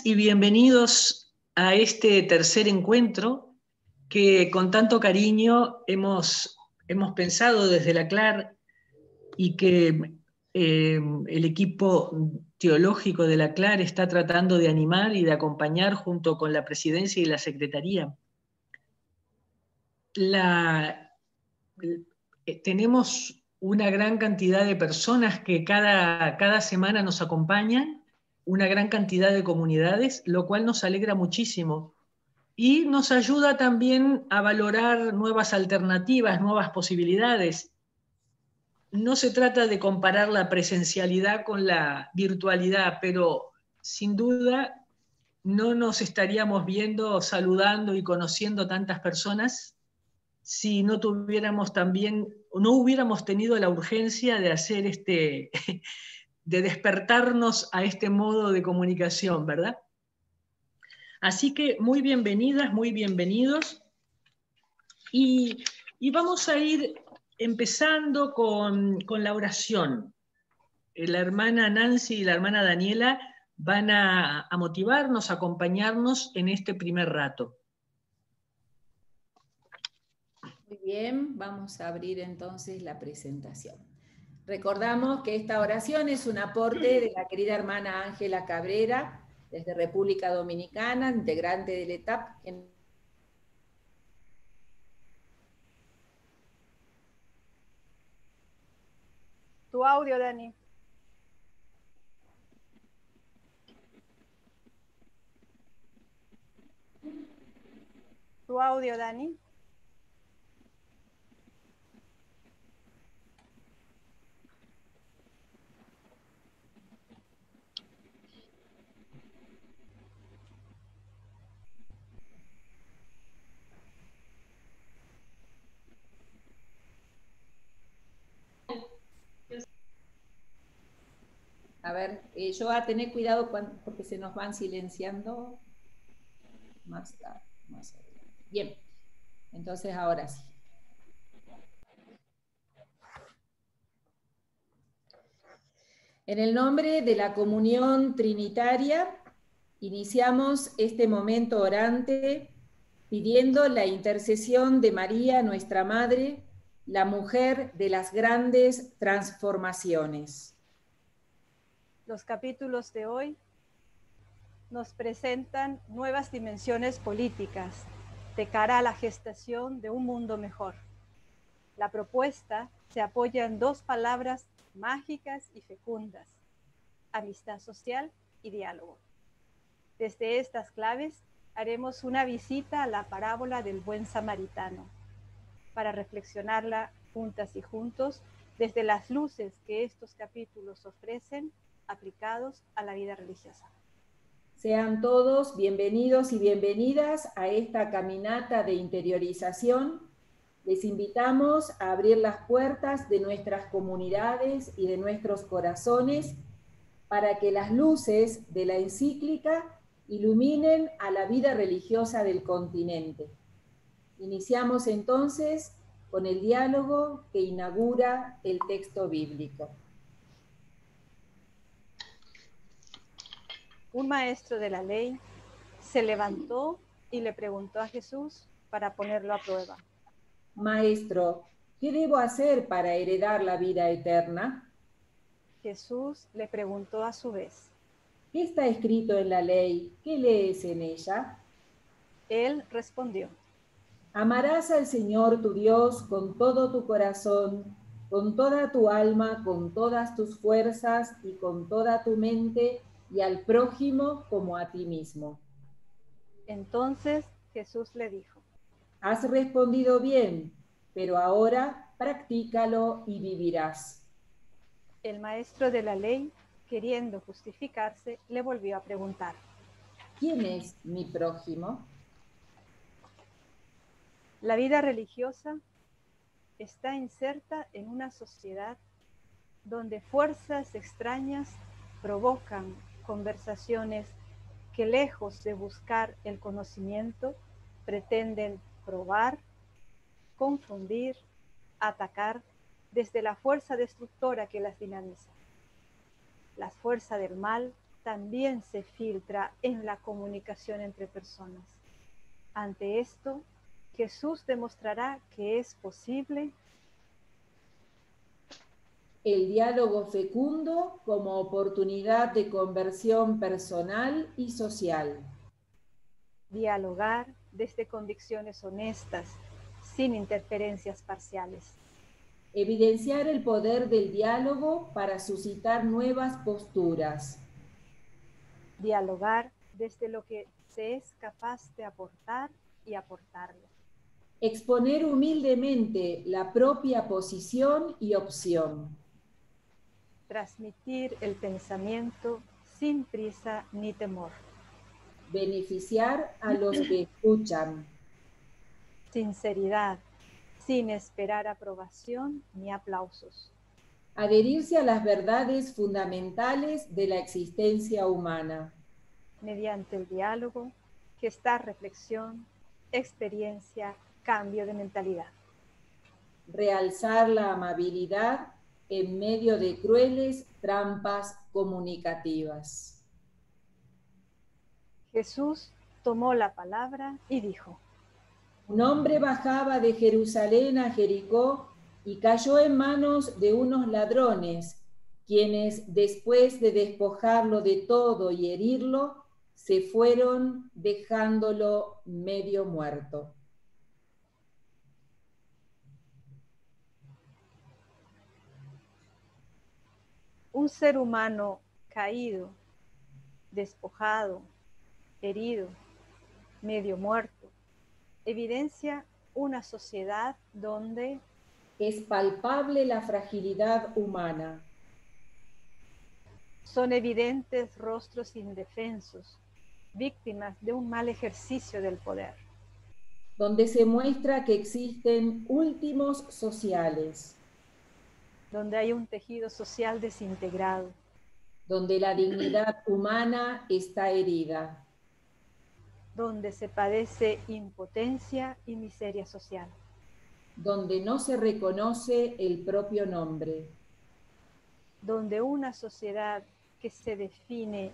Y bienvenidos a este tercer encuentro que con tanto cariño hemos pensado desde la CLAR y que el equipo teológico de la CLAR está tratando de animar y de acompañar junto con la presidencia y la secretaría. Tenemos una gran cantidad de personas que cada semana nos acompañan, una gran cantidad de comunidades, lo cual nos alegra muchísimo y nos ayuda también a valorar nuevas alternativas, nuevas posibilidades. No se trata de comparar la presencialidad con la virtualidad, pero sin duda no nos estaríamos viendo, saludando y conociendo tantas personas si no tuviéramos también, no hubiéramos tenido la urgencia de hacer de despertarnos a este modo de comunicación, ¿verdad? Así que muy bienvenidas, muy bienvenidos. Y vamos a ir empezando con la oración. La hermana Nancy y la hermana Daniela van a motivarnos, a acompañarnos en este primer rato. Muy bien, vamos a abrir entonces la presentación. Recordamos que esta oración es un aporte de la querida hermana Ángela Cabrera, desde República Dominicana, integrante del ETAP. Tu audio, Dani. Tu audio, Dani. A ver, yo a tener cuidado porque se nos van silenciando más tarde, más adelante. Bien, entonces ahora sí. En el nombre de la comunión trinitaria, iniciamos este momento orante pidiendo la intercesión de María, nuestra Madre, la mujer de las grandes transformaciones. Los capítulos de hoy nos presentan nuevas dimensiones políticas de cara a la gestación de un mundo mejor. La propuesta se apoya en dos palabras mágicas y fecundas: amistad social y diálogo. Desde estas claves haremos una visita a la parábola del buen samaritano, para reflexionarla juntas y juntos desde las luces que estos capítulos ofrecen aplicados a la vida religiosa. Sean todos bienvenidos y bienvenidas a esta caminata de interiorización. Les invitamos a abrir las puertas de nuestras comunidades y de nuestros corazones para que las luces de la encíclica iluminen a la vida religiosa del continente. Iniciamos entonces con el diálogo que inaugura el texto bíblico. Un maestro de la ley se levantó y le preguntó a Jesús para ponerlo a prueba: Maestro, ¿qué debo hacer para heredar la vida eterna? Jesús le preguntó a su vez: ¿Qué está escrito en la ley? ¿Qué lees en ella? Él respondió: Amarás al Señor tu Dios con todo tu corazón, con toda tu alma, con todas tus fuerzas y con toda tu mente, y al prójimo como a ti mismo. Entonces Jesús le dijo: Has respondido bien, pero ahora practícalo y vivirás. El maestro de la ley, queriendo justificarse, le volvió a preguntar: ¿Quién es mi prójimo? La vida religiosa está inserta en una sociedad donde fuerzas extrañas provocan conversaciones que, lejos de buscar el conocimiento, pretenden probar, confundir, atacar desde la fuerza destructora que las dinamiza. La fuerza del mal también se filtra en la comunicación entre personas. Ante esto, Jesús demostrará que es posible el diálogo fecundo como oportunidad de conversión personal y social. dialogar desde convicciones honestas, sin interferencias parciales. Evidenciar el poder del diálogo para suscitar nuevas posturas. Dialogar desde lo que se es capaz de aportar y aportarlo. Exponer humildemente la propia posición y opción. Transmitir el pensamiento sin prisa ni temor. Beneficiar a los que escuchan. Sinceridad, sin esperar aprobación ni aplausos. Adherirse a las verdades fundamentales de la existencia humana. Mediante el diálogo, gestar reflexión, experiencia, cambio de mentalidad. Realzar la amabilidad en medio de crueles trampas comunicativas. Jesús tomó la palabra y dijo: Un hombre bajaba de Jerusalén a Jericó y cayó en manos de unos ladrones, quienes, después de despojarlo de todo y herirlo, se fueron dejándolo medio muerto. Un ser humano caído, despojado, herido, medio muerto, evidencia una sociedad donde Es palpable la fragilidad humana. son evidentes rostros indefensos, víctimas de un mal ejercicio del poder. Donde se muestra que existen últimos sociales, Donde hay un tejido social desintegrado, donde la dignidad humana está herida, donde se padece impotencia y miseria social, donde no se reconoce el propio nombre, donde una sociedad que se define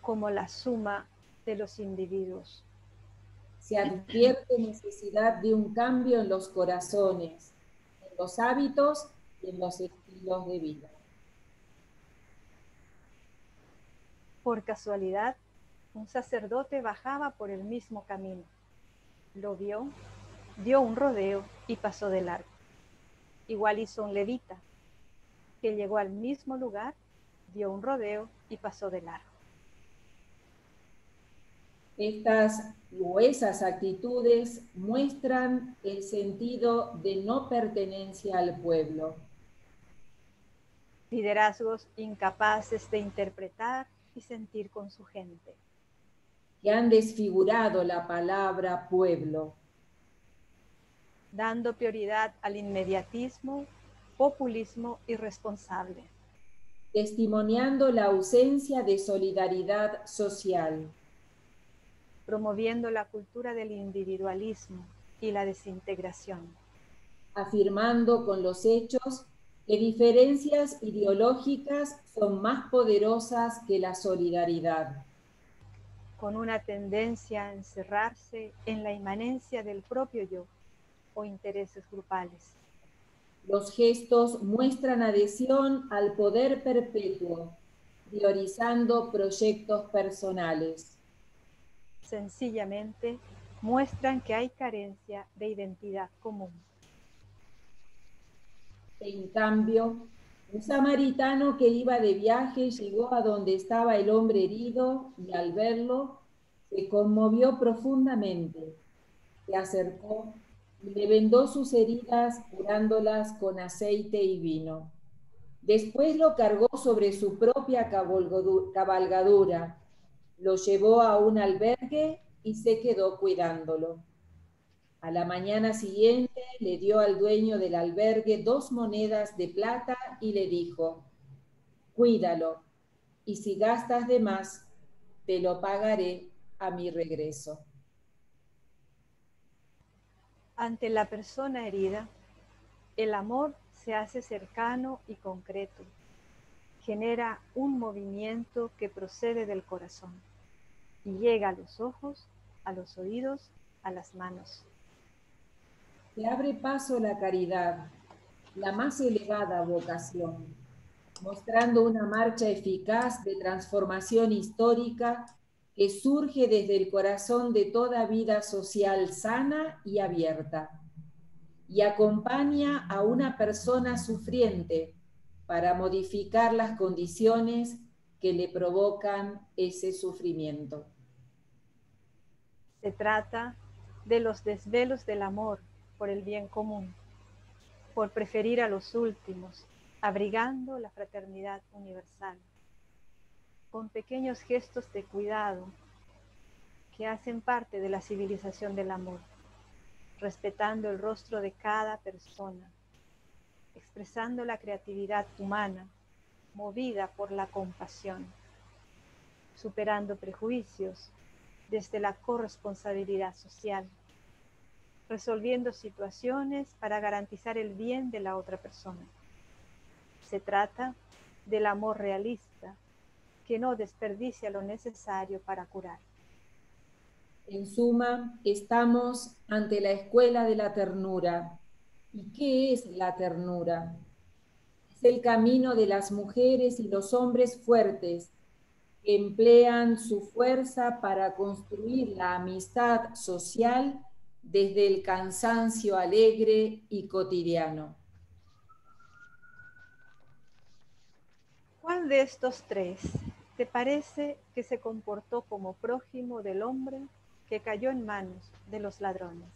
como la suma de los individuos. se advierte necesidad de un cambio en los corazones, en los hábitos y en los estilos de vida. Por casualidad, un sacerdote bajaba por el mismo camino. Lo vio, dio un rodeo y pasó de largo. Igual hizo un levita, que llegó al mismo lugar, dio un rodeo y pasó de largo. Estas o esas actitudes muestran el sentido de no pertenencia al pueblo. Liderazgos incapaces de interpretar y sentir con su gente. Que han desfigurado la palabra pueblo. Dando prioridad al inmediatismo, populismo irresponsable. Testimoniando la ausencia de solidaridad social. Promoviendo la cultura del individualismo y la desintegración. Afirmando con los hechos que diferencias ideológicas son más poderosas que la solidaridad. Con una tendencia a encerrarse en la inmanencia del propio yo o intereses grupales. Los gestos muestran adhesión al poder perpetuo, priorizando proyectos personales. Sencillamente muestran que hay carencia de identidad común. En cambio, un samaritano que iba de viaje llegó a donde estaba el hombre herido y al verlo se conmovió profundamente. Se acercó y le vendó sus heridas curándolas con aceite y vino. Después lo cargó sobre su propia cabalgadura, lo llevó a un albergue y se quedó cuidándolo. A la mañana siguiente le dio al dueño del albergue 2 monedas de plata y le dijo: cuídalo, y si gastas de más, te lo pagaré a mi regreso. Ante la persona herida, el amor se hace cercano y concreto. genera un movimiento que procede del corazón y llega a los ojos, a los oídos, a las manos. Se abre paso la caridad, la más elevada vocación, mostrando una marcha eficaz de transformación histórica que surge desde el corazón de toda vida social sana y abierta, y acompaña a una persona sufriente para modificar las condiciones que le provocan ese sufrimiento. Se trata de los desvelos del amor por el bien común, por preferir a los últimos, abrigando la fraternidad universal, con pequeños gestos de cuidado que hacen parte de la civilización del amor, respetando el rostro de cada persona, expresando la creatividad humana, movida por la compasión, superando prejuicios desde la corresponsabilidad social, resolviendo situaciones para garantizar el bien de la otra persona. Se trata del amor realista, que no desperdicia lo necesario para curar. En suma, estamos ante la escuela de la ternura. ¿Y qué es la ternura? Es el camino de las mujeres y los hombres fuertes que emplean su fuerza para construir la amistad social desde el cansancio alegre y cotidiano. ¿Cuál de estos tres te parece que se comportó como prójimo del hombre que cayó en manos de los ladrones?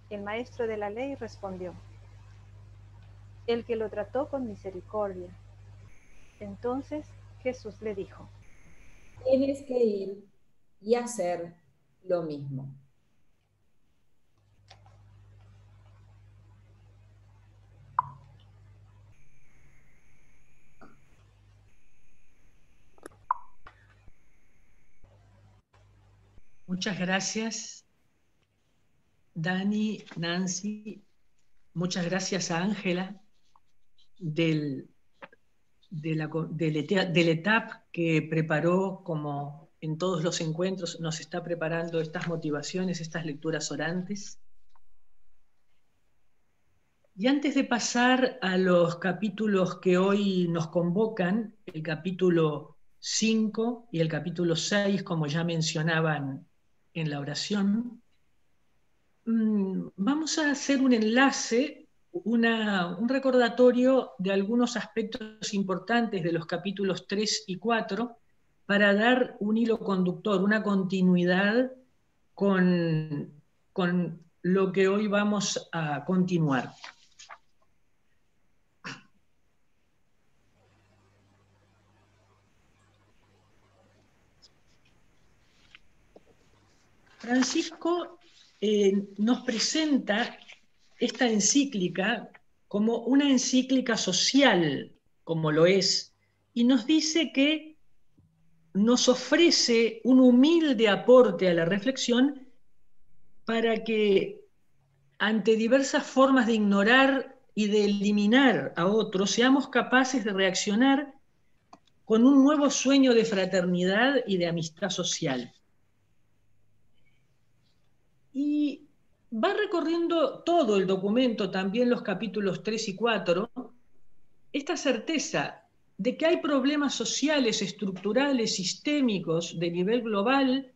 El maestro de la ley respondió: el que lo trató con misericordia. Entonces Jesús le dijo: tienes que ir y hacer lo mismo. Muchas gracias, Dani, Nancy. Muchas gracias a Ángela del ETAP que preparó, como en todos los encuentros, nos está preparando estas motivaciones, estas lecturas orantes. Y antes de pasar a los capítulos que hoy nos convocan, el capítulo 5 y el capítulo 6, como ya mencionaban en la oración, vamos a hacer un enlace, un recordatorio de algunos aspectos importantes de los capítulos 3 y 4 para dar un hilo conductor, una continuidad con lo que hoy vamos a continuar. Francisco nos presenta esta encíclica como una encíclica social, como lo es, y nos dice que nos ofrece un humilde aporte a la reflexión para que, ante diversas formas de ignorar y de eliminar a otros, seamos capaces de reaccionar con un nuevo sueño de fraternidad y de amistad social. Y va recorriendo todo el documento, también los capítulos 3 y 4, esta certeza de que hay problemas sociales, estructurales, sistémicos de nivel global,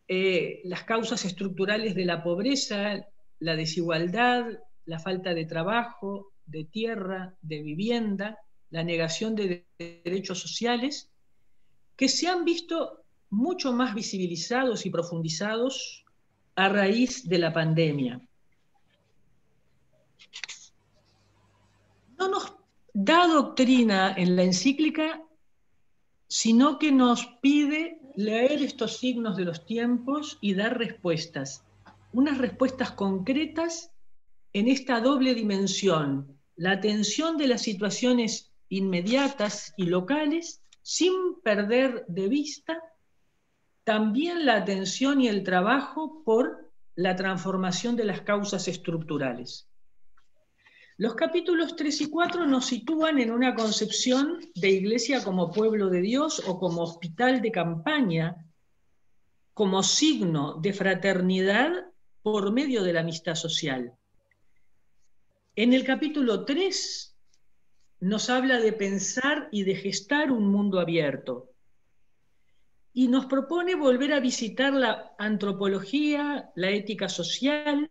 las causas estructurales de la pobreza, la desigualdad, la falta de trabajo, de tierra, de vivienda, la negación de derechos sociales, que se han visto mucho más visibilizados y profundizados a raíz de la pandemia. No nos da doctrina en la encíclica, sino que nos pide leer estos signos de los tiempos y dar respuestas, unas respuestas concretas en esta doble dimensión, la atención de las situaciones inmediatas y locales, sin perder de vista también la atención y el trabajo por la transformación de las causas estructurales. Los capítulos 3 y 4 nos sitúan en una concepción de iglesia como pueblo de Dios o como hospital de campaña, como signo de fraternidad por medio de la amistad social. En el capítulo 3 nos habla de pensar y de gestar un mundo abierto. Y nos propone volver a visitar la antropología, la ética social,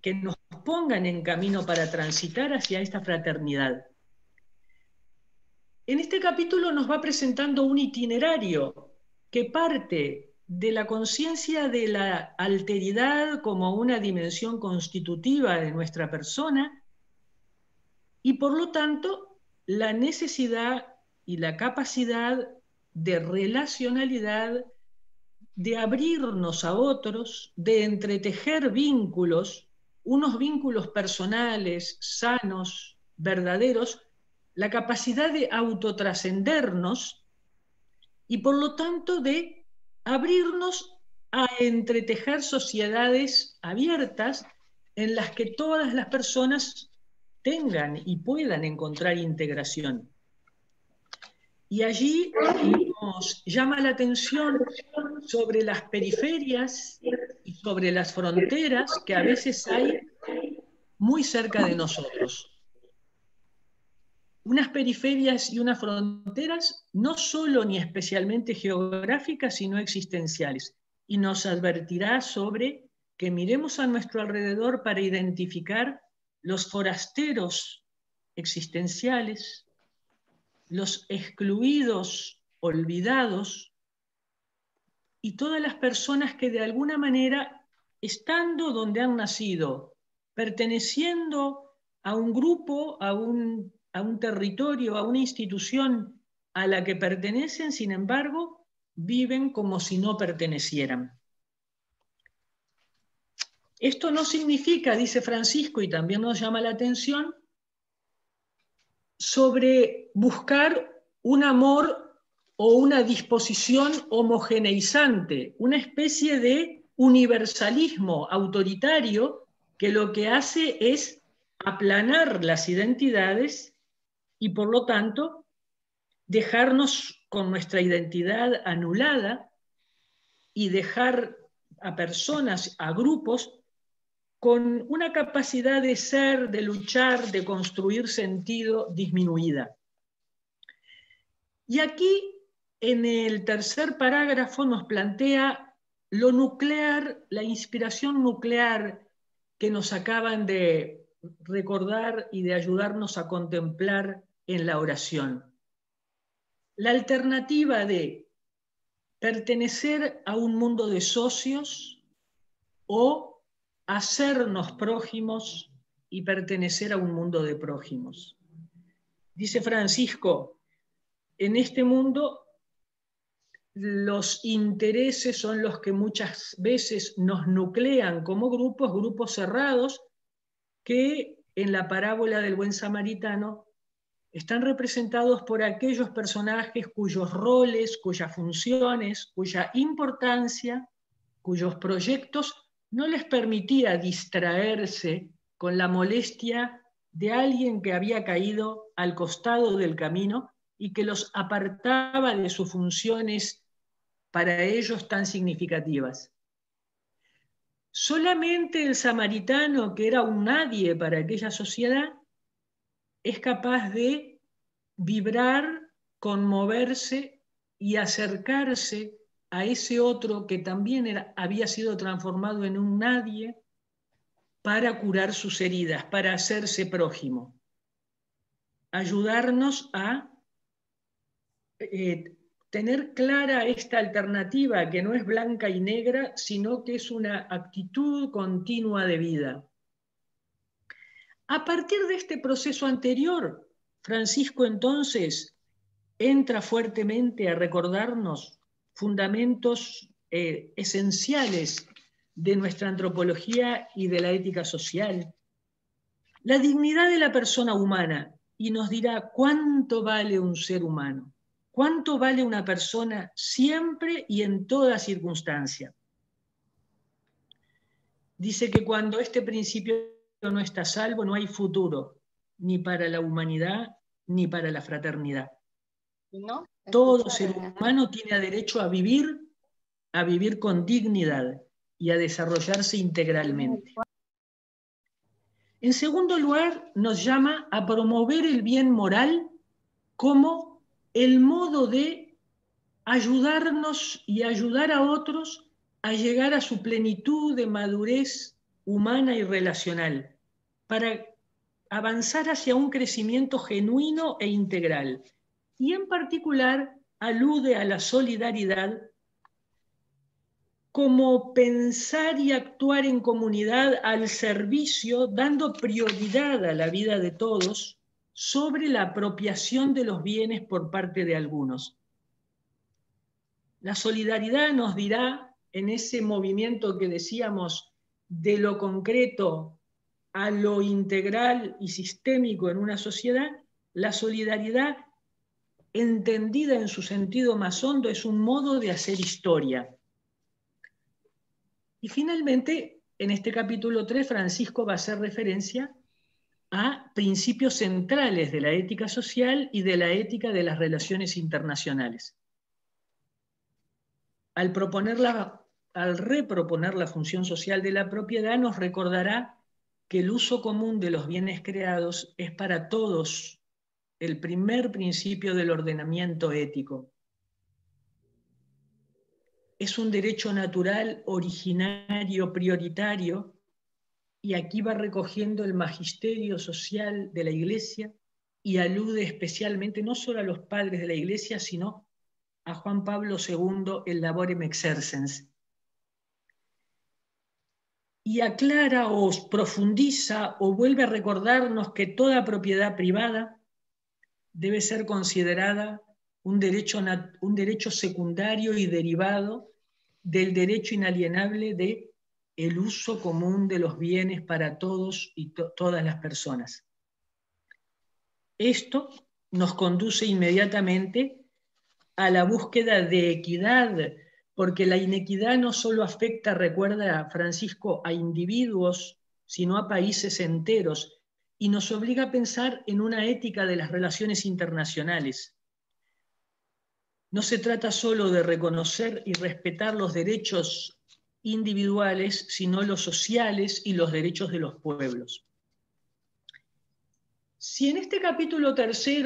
que nos pongan en camino para transitar hacia esta fraternidad. En este capítulo nos va presentando un itinerario que parte de la conciencia de la alteridad como una dimensión constitutiva de nuestra persona y por lo tanto la necesidad y la capacidad de relacionalidad, de abrirnos a otros, de entretejer vínculos, unos vínculos personales, sanos, verdaderos, la capacidad de autotrascendernos y por lo tanto de abrirnos a entretejer sociedades abiertas en las que todas las personas tengan y puedan encontrar integración. Y allí nos llama la atención sobre las periferias y sobre las fronteras que a veces hay muy cerca de nosotros. Unas periferias y unas fronteras no solo ni especialmente geográficas, sino existenciales. Y nos advertirá sobre que miremos a nuestro alrededor para identificar los forasteros existenciales, los excluidos, olvidados, y todas las personas que de alguna manera, estando donde han nacido, perteneciendo a un grupo, a un territorio, a una institución a la que pertenecen, sin embargo, viven como si no pertenecieran. Esto no significa, dice Francisco, y también nos llama la atención, sobre buscar un amor o una disposición homogeneizante, una especie de universalismo autoritario que lo que hace es aplanar las identidades y por lo tanto dejarnos con nuestra identidad anulada y dejar a personas, a grupos, con una capacidad de ser, de luchar, de construir sentido disminuida. Y aquí, en el tercer parágrafo, nos plantea lo nuclear, la inspiración nuclear que nos acaban de recordar y de ayudarnos a contemplar en la oración. La alternativa de pertenecer a un mundo de socios o hacernos prójimos y pertenecer a un mundo de prójimos. Dice Francisco, en este mundo los intereses son los que muchas veces nos nuclean como grupos, grupos cerrados, que en la parábola del buen samaritano están representados por aquellos personajes cuyos roles, cuyas funciones, cuya importancia, cuyos proyectos no les permitía distraerse con la molestia de alguien que había caído al costado del camino y que los apartaba de sus funciones para ellos tan significativas. Solamente el samaritano, que era un nadie para aquella sociedad, es capaz de vibrar, conmoverse y acercarse a ese otro que también había sido transformado en un nadie para curar sus heridas, para hacerse prójimo. Ayudarnos a tener clara esta alternativa que no es blanca y negra, sino que es una actitud continua de vida. A partir de este proceso anterior, Francisco entonces entra fuertemente a recordarnos fundamentos esenciales de nuestra antropología y de la ética social. La dignidad de la persona humana, y nos dirá cuánto vale un ser humano, cuánto vale una persona siempre y en toda circunstancia. Dice que cuando este principio no está a salvo, no hay futuro, ni para la humanidad, ni para la fraternidad. ¿No? Todo ser humano tiene derecho a vivir con dignidad y a desarrollarse integralmente. En segundo lugar, nos llama a promover el bien moral como el modo de ayudarnos y ayudar a otros a llegar a su plenitud de madurez humana y relacional, para avanzar hacia un crecimiento genuino e integral. Y en particular alude a la solidaridad como pensar y actuar en comunidad al servicio, dando prioridad a la vida de todos sobre la apropiación de los bienes por parte de algunos. La solidaridad nos dirá, en ese movimiento que decíamos de lo concreto a lo integral y sistémico en una sociedad, la solidaridad, entendida en su sentido más hondo, es un modo de hacer historia. Y finalmente, en este capítulo 3, Francisco va a hacer referencia a principios centrales de la ética social y de la ética de las relaciones internacionales. Al reproponer la función social de la propiedad, nos recordará que el uso común de los bienes creados es para todos el primer principio del ordenamiento ético. Es un derecho natural, originario, prioritario, y aquí va recogiendo el magisterio social de la Iglesia y alude especialmente no solo a los padres de la Iglesia, sino a Juan Pablo II, el Laborem Exercens. Y aclara o profundiza o vuelve a recordarnos que toda propiedad privada debe ser considerada un derecho secundario y derivado del derecho inalienable de el uso común de los bienes para todos y todas las personas. Esto nos conduce inmediatamente a la búsqueda de equidad, porque la inequidad no solo afecta, recuerda Francisco, a individuos, sino a países enteros, y nos obliga a pensar en una ética de las relaciones internacionales. No se trata solo de reconocer y respetar los derechos individuales, sino los sociales y los derechos de los pueblos. Si en este capítulo 3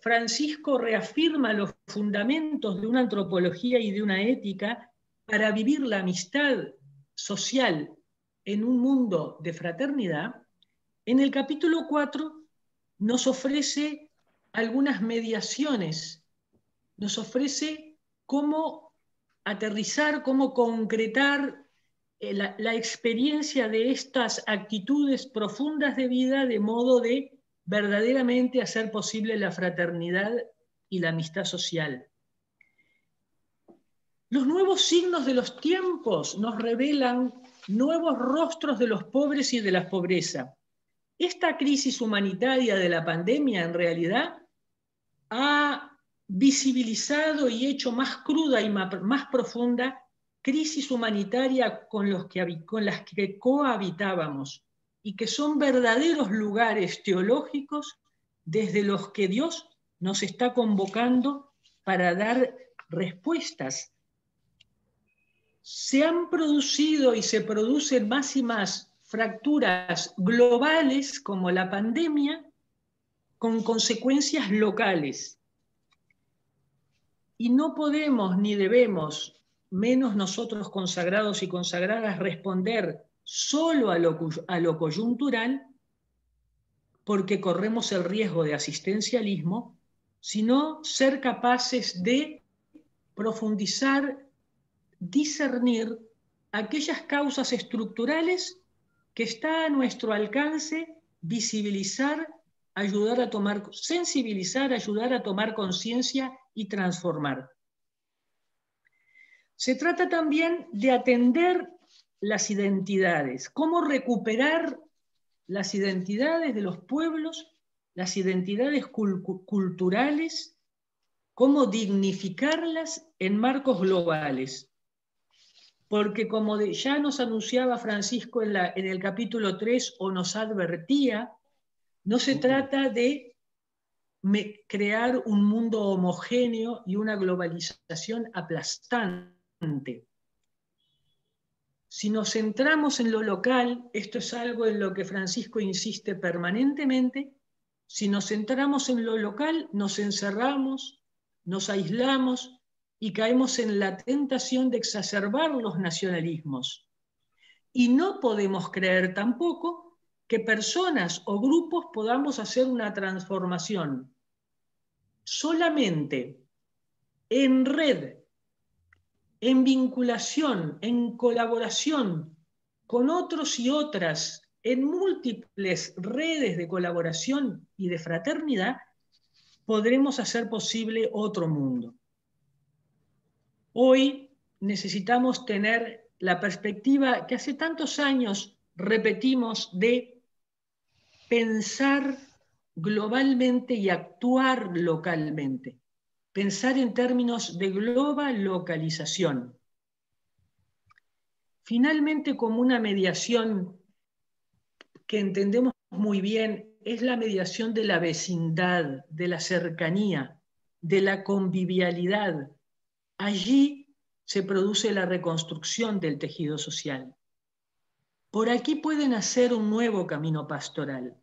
Francisco reafirma los fundamentos de una antropología y de una ética para vivir la amistad social en un mundo de fraternidad, en el capítulo 4 nos ofrece algunas mediaciones, nos ofrece cómo aterrizar, cómo concretar la experiencia de estas actitudes profundas de vida de modo de verdaderamente hacer posible la fraternidad y la amistad social. Los nuevos signos de los tiempos nos revelan nuevos rostros de los pobres y de la pobreza. Esta crisis humanitaria de la pandemia en realidad ha visibilizado y hecho más cruda y más profunda crisis humanitaria con las que cohabitábamos y que son verdaderos lugares teológicos desde los que Dios nos está convocando para dar respuestas. Se han producido y se producen más y más fracturas globales como la pandemia con consecuencias locales. Y no podemos ni debemos, menos nosotros consagrados y consagradas, responder solo a lo coyuntural, porque corremos el riesgo de asistencialismo, sino ser capaces de profundizar, discernir aquellas causas estructurales que está a nuestro alcance, visibilizar, sensibilizar, ayudar a tomar conciencia y transformar. Se trata también de atender las identidades, cómo recuperar las identidades de los pueblos, las identidades culturales, cómo dignificarlas en marcos globales. porque como ya nos anunciaba Francisco en el capítulo 3, o nos advertía, no se trata de crear un mundo homogéneo y una globalización aplastante. Si nos centramos en lo local, esto es algo en lo que Francisco insiste permanentemente, si nos centramos en lo local, nos encerramos, nos aislamos y caemos en la tentación de exacerbar los nacionalismos. Y no podemos creer tampoco que personas o grupos podamos hacer una transformación solamente en red, en vinculación, en colaboración con otros y otras, en múltiples redes de colaboración y de fraternidad, podremos hacer posible otro mundo. Hoy necesitamos tener la perspectiva que hace tantos años repetimos de pensar globalmente y actuar localmente. Pensar en términos de global-localización. Finalmente, como una mediación que entendemos muy bien, es la mediación de la vecindad, de la cercanía, de la convivialidad. Allí se produce la reconstrucción del tejido social. Por aquí puede nacer un nuevo camino pastoral.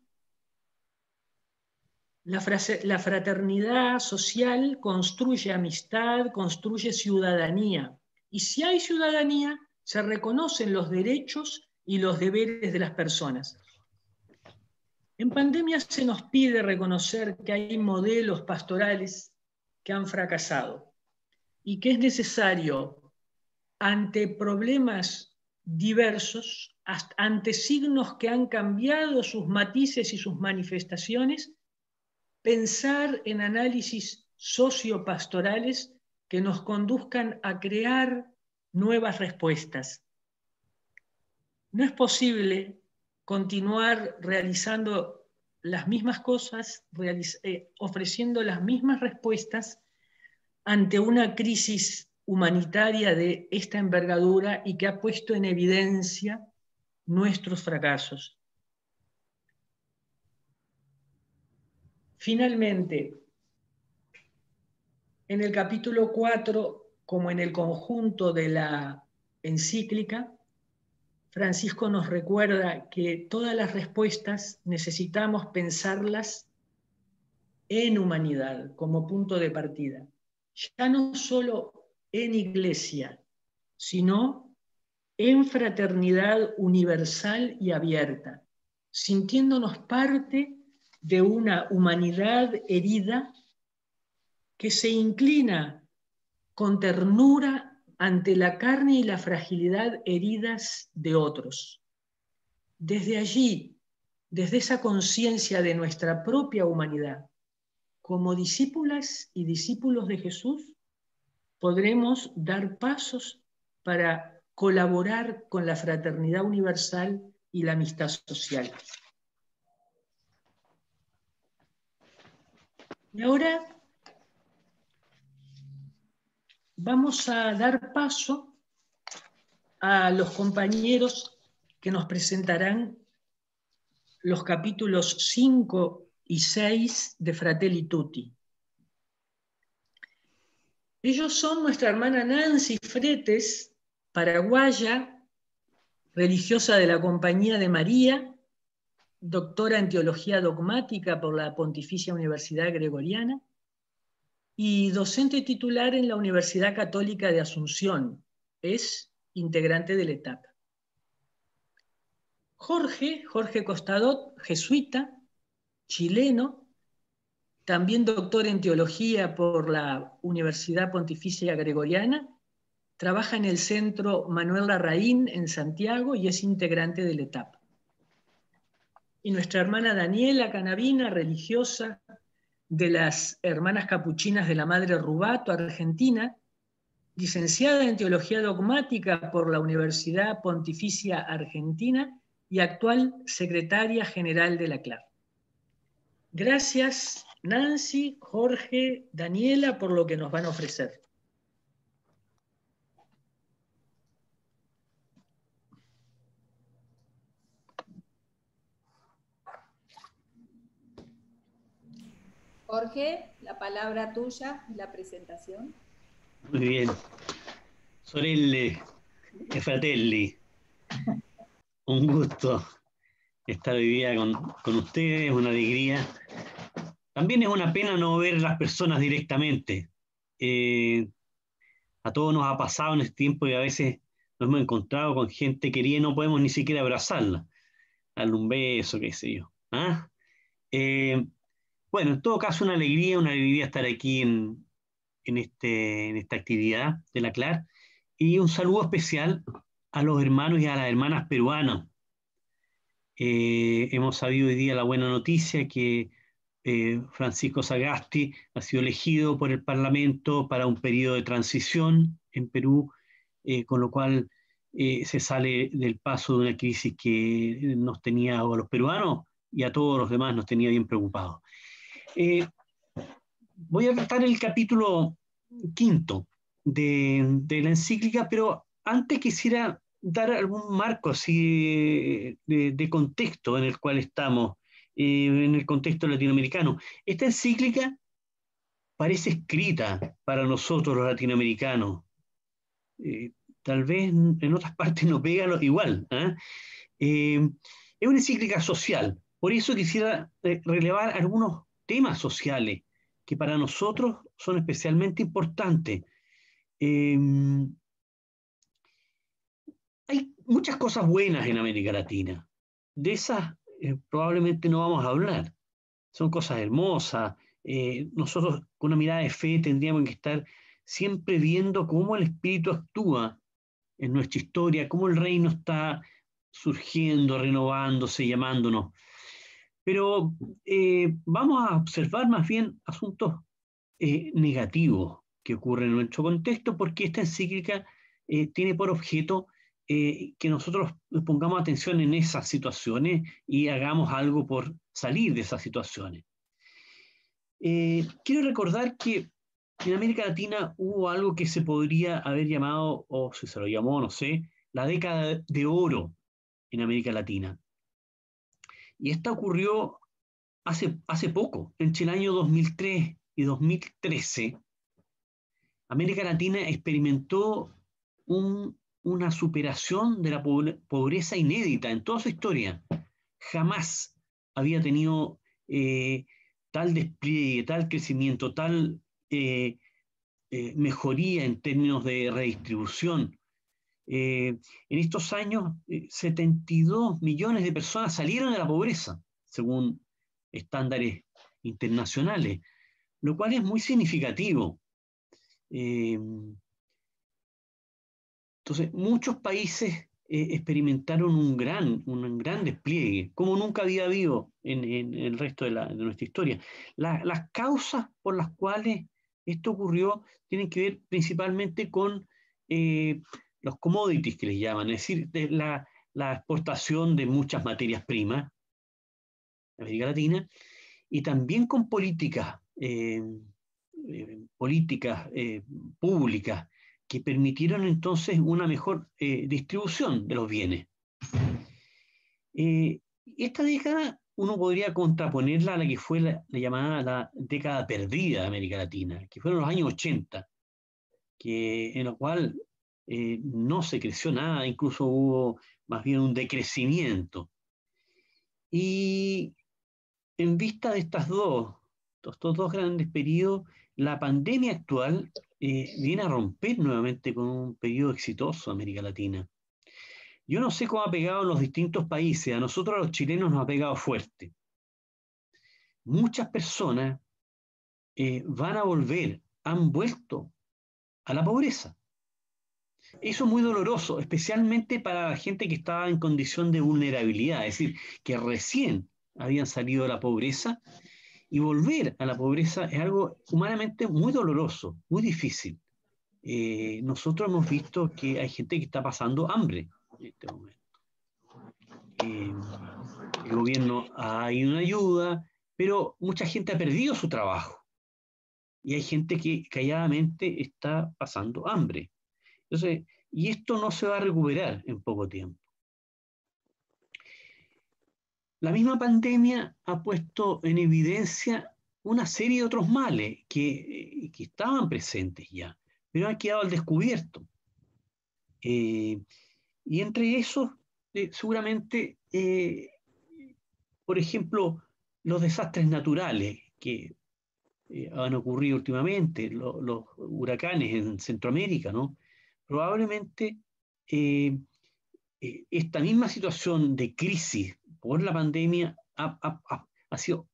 La fraternidad social construye amistad, construye ciudadanía. Y si hay ciudadanía, se reconocen los derechos y los deberes de las personas. En pandemia se nos pide reconocer que hay modelos pastorales que han fracasado y que es necesario, ante problemas diversos, ante signos que han cambiado sus matices y sus manifestaciones, pensar en análisis sociopastorales que nos conduzcan a crear nuevas respuestas. No es posible continuar realizando las mismas cosas, ofreciendo las mismas respuestas ante una crisis humanitaria de esta envergadura y que ha puesto en evidencia nuestros fracasos. Finalmente, en el capítulo 4, como en el conjunto de la encíclica, Francisco nos recuerda que todas las respuestas necesitamos pensarlas en humanidad como punto de partida. Ya no solo en iglesia, sino en fraternidad universal y abierta, sintiéndonos parte de una humanidad herida que se inclina con ternura ante la carne y la fragilidad heridas de otros. Desde allí, desde esa conciencia de nuestra propia humanidad, como discípulas y discípulos de Jesús, podremos dar pasos para colaborar con la fraternidad universal y la amistad social. Y ahora vamos a dar paso a los compañeros que nos presentarán los capítulos 5 y 6 de Fratelli Tutti. Ellos son nuestra hermana Nancy Fretes, paraguaya, religiosa de la Compañía de María, doctora en Teología Dogmática por la Pontificia Universidad Gregoriana y docente titular en la Universidad Católica de Asunción. Es integrante del ETAP. Jorge Costadot, jesuita, chileno, también doctor en Teología por la Universidad Pontificia Gregoriana, trabaja en el Centro Manuel Larraín en Santiago y es integrante del ETAP. Y nuestra hermana Daniela Canavina, religiosa de las Hermanas Capuchinas de la Madre Rubato, Argentina, licenciada en Teología Dogmática por la Universidad Pontificia Argentina y actual secretaria general de la CLAR. Gracias, Nancy, Jorge, Daniela, por lo que nos van a ofrecer. Jorge, la palabra tuya y la presentación. Muy bien. Sorelle e fratelli, un gusto estar hoy día con ustedes, una alegría. También es una pena no ver las personas directamente. A todos nos ha pasado en este tiempo y a veces nos hemos encontrado con gente querida y no podemos ni siquiera abrazarla, darle un beso, qué sé yo. ¿Ah? Eh, bueno, en todo caso, una alegría estar aquí en esta actividad de la CLAR. Y un saludo especial a los hermanos y a las hermanas peruanas. Hemos sabido hoy día la buena noticia que Francisco Sagasti ha sido elegido por el Parlamento para un periodo de transición en Perú, con lo cual se sale del paso de una crisis que nos tenía a los peruanos y a todos los demás nos tenía bien preocupados. Voy a tratar el capítulo quinto de la encíclica, pero antes quisiera dar algún marco así de contexto en el cual estamos, en el contexto latinoamericano. Esta encíclica parece escrita para nosotros los latinoamericanos. Tal vez en otras partes no pega igual. Es una encíclica social, por eso quisiera relevar algunos temas sociales que para nosotros son especialmente importantes. Eh, Hay muchas cosas buenas en América Latina. De esas probablemente no vamos a hablar. Son cosas hermosas. Nosotros con una mirada de fe tendríamos que estar siempre viendo cómo el Espíritu actúa en nuestra historia, cómo el reino está surgiendo, renovándose, llamándonos. Pero vamos a observar más bien asuntos negativos que ocurren en nuestro contexto, porque esta encíclica tiene por objeto que nosotros pongamos atención en esas situaciones y hagamos algo por salir de esas situaciones. Quiero recordar que en América Latina hubo algo que se podría haber llamado, o si se lo llamó, no sé, la década de oro en América Latina. Y esta ocurrió hace poco, entre el año 2003 y 2013. América Latina experimentó una superación de la pobreza inédita en toda su historia. Jamás había tenido tal despliegue, tal crecimiento, tal mejoría en términos de redistribución. En estos años, 72 millones de personas salieron de la pobreza, según estándares internacionales, lo cual es muy significativo. Entonces, muchos países experimentaron un gran despliegue, como nunca había habido en el resto de nuestra historia. Las causas por las cuales esto ocurrió tienen que ver principalmente con los commodities que les llaman, es decir, la exportación de muchas materias primas en América Latina, y también con políticas públicas que permitieron entonces una mejor distribución de los bienes. Esta década uno podría contraponerla a la que fue la llamada la década perdida de América Latina, que fueron los años 80, en la cual no se creció nada, incluso hubo más bien un decrecimiento. Y en vista de estos dos grandes periodos, la pandemia actual viene a romper nuevamente con un periodo exitoso de América Latina. Yo no sé cómo ha pegado en los distintos países, a nosotros los chilenos nos ha pegado fuerte. Muchas personas han vuelto a la pobreza. Eso es muy doloroso, especialmente para la gente que estaba en condición de vulnerabilidad, es decir, que recién habían salido de la pobreza. Y volver a la pobreza es algo humanamente muy doloroso, muy difícil. Nosotros hemos visto que hay gente que está pasando hambre en este momento. El gobierno ha ido en ayuda, pero mucha gente ha perdido su trabajo. Y hay gente que calladamente está pasando hambre. Entonces, y esto no se va a recuperar en poco tiempo. La misma pandemia ha puesto en evidencia una serie de otros males que estaban presentes ya, pero han quedado al descubierto. Y entre esos, seguramente, por ejemplo, los desastres naturales que han ocurrido últimamente, los huracanes en Centroamérica, ¿no? Probablemente esta misma situación de crisis por la pandemia ha sido,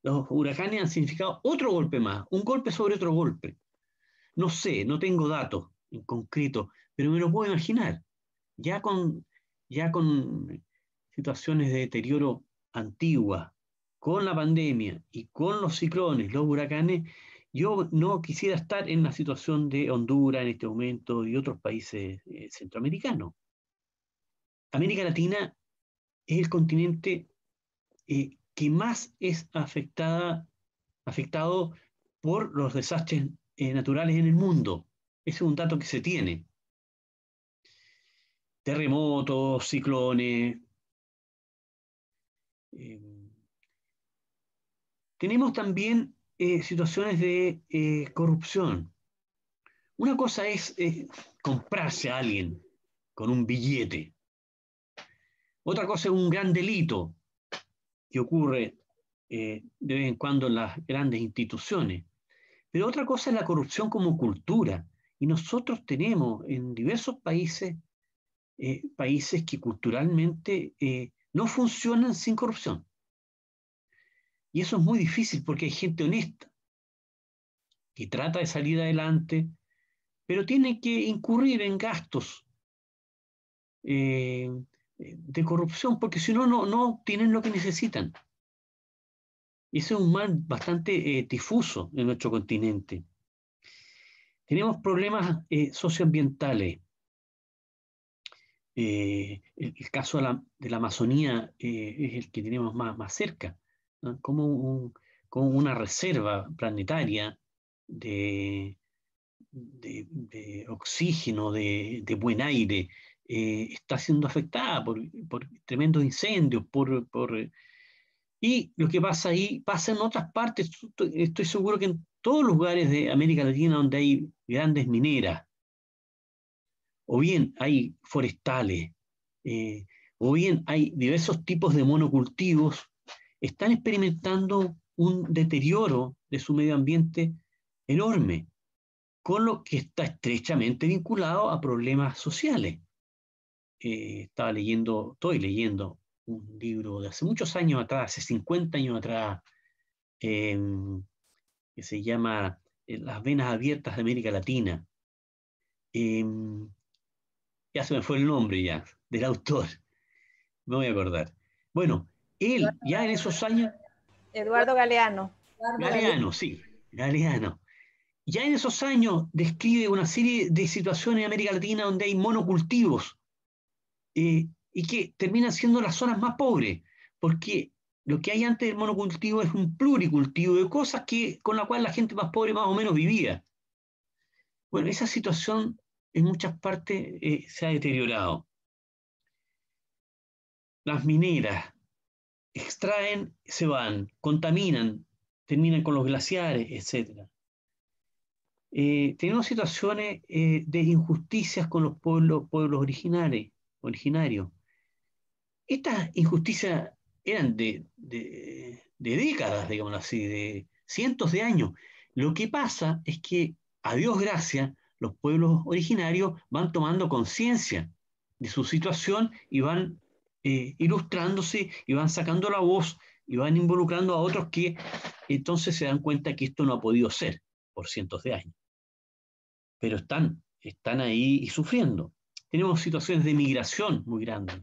los huracanes han significado otro golpe más, un golpe sobre otro golpe. No sé, no tengo datos en concreto, pero me lo puedo imaginar. Ya con, ya con situaciones de deterioro antiguas, con la pandemia y con los ciclones, los huracanes, yo no quisiera estar en la situación de Honduras en este momento y otros países centroamericanos. América Latina es el continente que más es afectado por los desastres naturales en el mundo. Ese es un dato que se tiene. Terremotos, ciclones. Eh, Tenemos también situaciones de corrupción. Una cosa es comprarse a alguien con un billete. Otra cosa es un gran delito que ocurre de vez en cuando en las grandes instituciones. Pero otra cosa es la corrupción como cultura. Y nosotros tenemos en diversos países, países que culturalmente no funcionan sin corrupción. Y eso es muy difícil porque hay gente honesta que trata de salir adelante, pero tiene que incurrir en gastos de corrupción porque si no, no obtienen lo que necesitan. Y ese es un mal bastante difuso en nuestro continente. Tenemos problemas socioambientales. El caso de la Amazonía es el que tenemos más cerca, ¿no? Como una reserva planetaria de oxígeno, de buen aire, está siendo afectada por tremendos incendios, y lo que pasa ahí pasa en otras partes. Estoy seguro que en todos los lugares de América Latina donde hay grandes mineras, o bien hay forestales, o bien hay diversos tipos de monocultivos, están experimentando un deterioro de su medio ambiente enorme, con lo que está estrechamente vinculado a problemas sociales. Estoy leyendo un libro de hace muchos años atrás, hace 50 años atrás, eh, que se llama Las venas abiertas de América Latina. Eh, ya se me fue el nombre ya, del autor, me voy a acordar. Bueno, él ya en esos años, Eduardo Galeano. Galeano, sí, Galeano, ya en esos años describe una serie de situaciones en América Latina donde hay monocultivos y que terminan siendo las zonas más pobres, porque lo que hay antes del monocultivo es un pluricultivo de cosas con la cual la gente más pobre más o menos vivía. Bueno, esa situación en muchas partes se ha deteriorado. Las mineras extraen, se van, contaminan, terminan con los glaciares, etc. Tenemos situaciones de injusticias con los pueblos originarios. Estas injusticias eran de décadas, digamos así, de cientos de años. Lo que pasa es que, a Dios gracias, los pueblos originarios van tomando conciencia de su situación y van ilustrándose y van sacando la voz y van involucrando a otros que entonces se dan cuenta que esto no ha podido ser por cientos de años. Pero están ahí y sufriendo. Tenemos situaciones de migración muy grandes.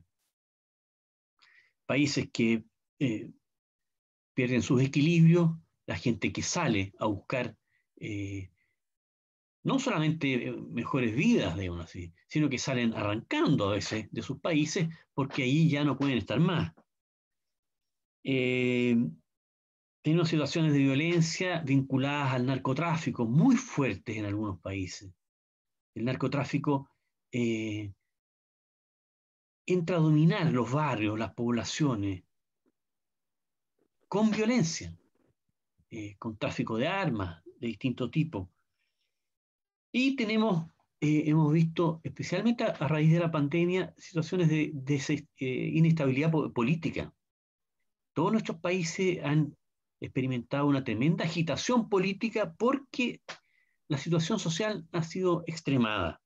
Países que pierden sus equilibrios, la gente que sale a buscar no solamente mejores vidas, digamos así, sino que salen arrancando a veces de sus países porque ahí ya no pueden estar más. Tenemos situaciones de violencia vinculadas al narcotráfico muy fuertes en algunos países. El narcotráfico entra a dominar los barrios, las poblaciones, con violencia. con tráfico de armas de distinto tipo. Y hemos visto, especialmente a raíz de la pandemia, situaciones de inestabilidad política. Todos nuestros países han experimentado una tremenda agitación política porque la situación social ha sido extremada.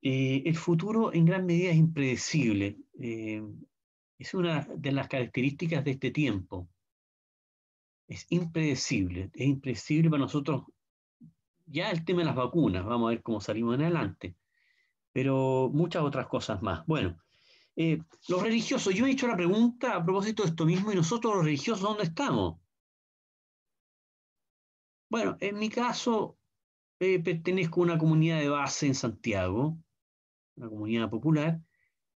El futuro en gran medida es impredecible. Es una de las características de este tiempo. Es impredecible para nosotros. Ya el tema de las vacunas, vamos a ver cómo salimos en adelante, pero muchas otras cosas más. Bueno, los religiosos, yo he hecho la pregunta a propósito de esto mismo, y nosotros los religiosos, ¿dónde estamos? Bueno, en mi caso, pertenezco a una comunidad de base en Santiago, una comunidad popular,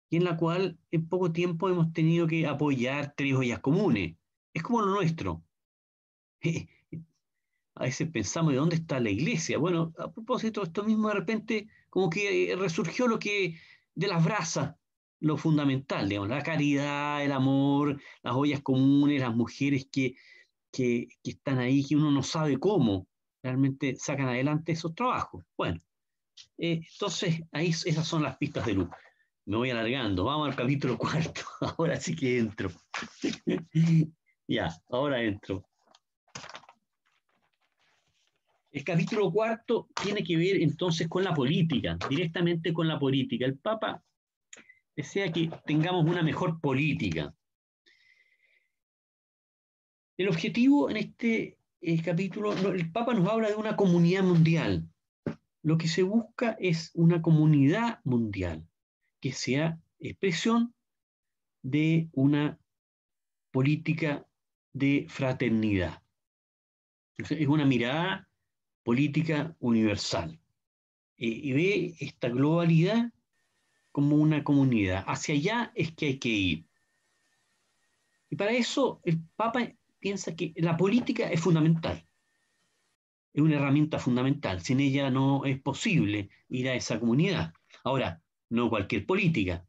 y en la cual en poco tiempo hemos tenido que apoyar 3 ollas comunes. Es como lo nuestro. A veces pensamos, ¿de dónde está la iglesia? Bueno, a propósito de esto mismo, de repente, como que resurgió lo que, de las brasas, lo fundamental, digamos, la caridad, el amor, las ollas comunes, las mujeres que están ahí, que uno no sabe cómo realmente sacan adelante esos trabajos. Bueno, entonces, ahí esas son las pistas de luz. Me voy alargando, vamos al capítulo 4, ahora sí que entro. Ya, ahora entro. El capítulo 4 tiene que ver entonces con la política, directamente con la política. El Papa desea que tengamos una mejor política. El objetivo en este capítulo, el Papa nos habla de una comunidad mundial. Lo que se busca es una comunidad mundial que sea expresión de una política de fraternidad. Es una mirada política universal. Y ve esta globalidad como una comunidad. Hacia allá es que hay que ir. Y para eso el Papa piensa que la política es fundamental. Es una herramienta fundamental. Sin ella no es posible ir a esa comunidad. Ahora, no cualquier política.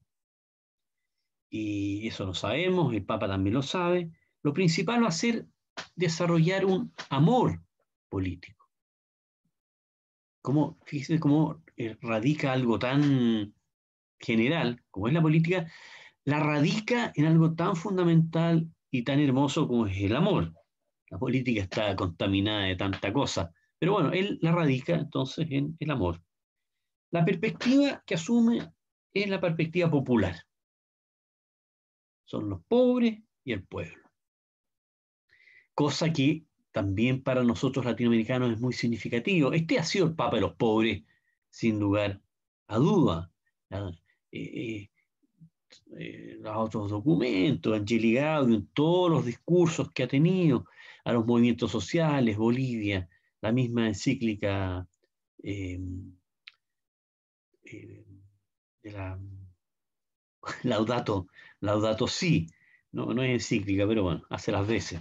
Y eso lo sabemos, el Papa también lo sabe. Lo principal va a ser desarrollar un amor político. Fíjense cómo radica algo tan general como es la política, la radica en algo tan fundamental y tan hermoso como es el amor. La política está contaminada de tanta cosa, pero bueno, él la radica entonces en el amor. La perspectiva que asume es la perspectiva popular. Son los pobres y el pueblo. Cosa que también para nosotros latinoamericanos es muy significativo. Este ha sido el Papa de los pobres, sin lugar a duda. Los otros documentos, Angeli Gaudium, todos los discursos que ha tenido a los movimientos sociales, Bolivia, la misma encíclica eh, de la Laudato Si, no es encíclica, pero bueno, hace las veces.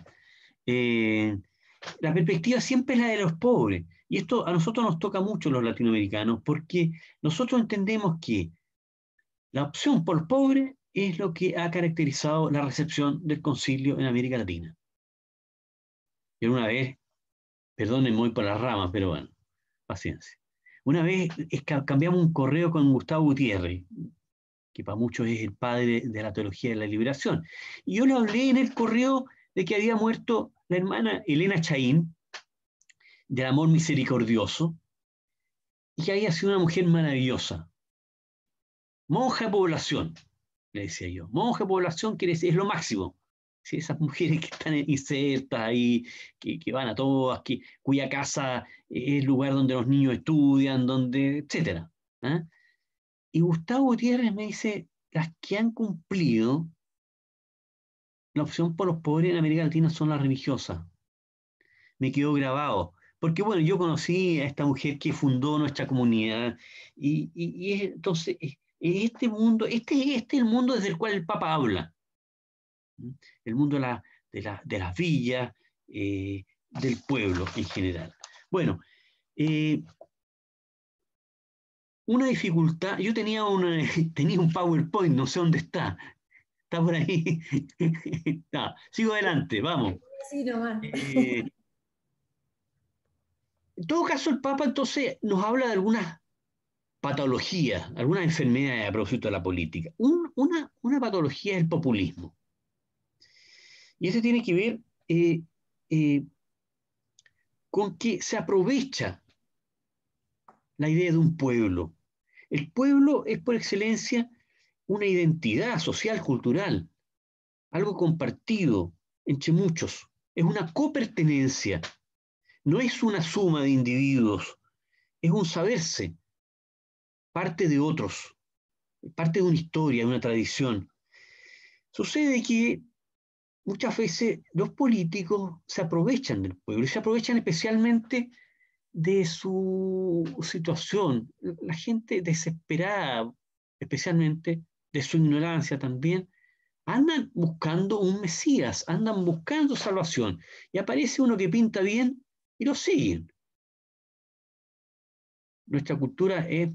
La perspectiva siempre es la de los pobres, y esto a nosotros nos toca mucho los latinoamericanos, porque nosotros entendemos que la opción por los pobres es lo que ha caracterizado la recepción del concilio en América Latina. Yo una vez, perdónenme, voy por las ramas, pero bueno, paciencia. Una vez cambiamos un correo con Gustavo Gutiérrez, que para muchos es el padre de la teología de la liberación. Y yo le hablé en el correo de que había muerto la hermana Elena Chaín, del amor misericordioso, y que había sido una mujer maravillosa. Monja de población, le decía yo. Monja de población quiere decir, es lo máximo. ¿Sí? Esas mujeres que están insertas ahí, que van a todas, cuya casa es el lugar donde los niños estudian, etc. ¿Ah? Y Gustavo Gutiérrez me dice, las que han cumplido la opción por los pobres en América Latina son las religiosas. Me quedó grabado. Porque bueno, yo conocí a esta mujer que fundó nuestra comunidad y entonces este mundo, este es el mundo desde el cual el Papa habla. El mundo de las villas, del pueblo en general. Bueno, una dificultad, yo tenía un PowerPoint, no sé dónde está. Está por ahí. Sigo adelante, vamos. Así nomás. En todo caso, el Papa entonces nos habla de algunas patologías, algunas enfermedades a propósito de la política. Una patología es el populismo. Y eso tiene que ver con que se aprovecha la idea de un pueblo. El pueblo es por excelencia una identidad social, cultural, algo compartido entre muchos. Es una copertenencia, no es una suma de individuos, es un saberse, parte de otros, parte de una historia, de una tradición. Sucede que muchas veces los políticos se aprovechan del pueblo y se aprovechan especialmente de su situación. La gente desesperada, especialmente de su ignorancia también, andan buscando un Mesías, andan buscando salvación. Y aparece uno que pinta bien y lo siguen. Nuestra cultura es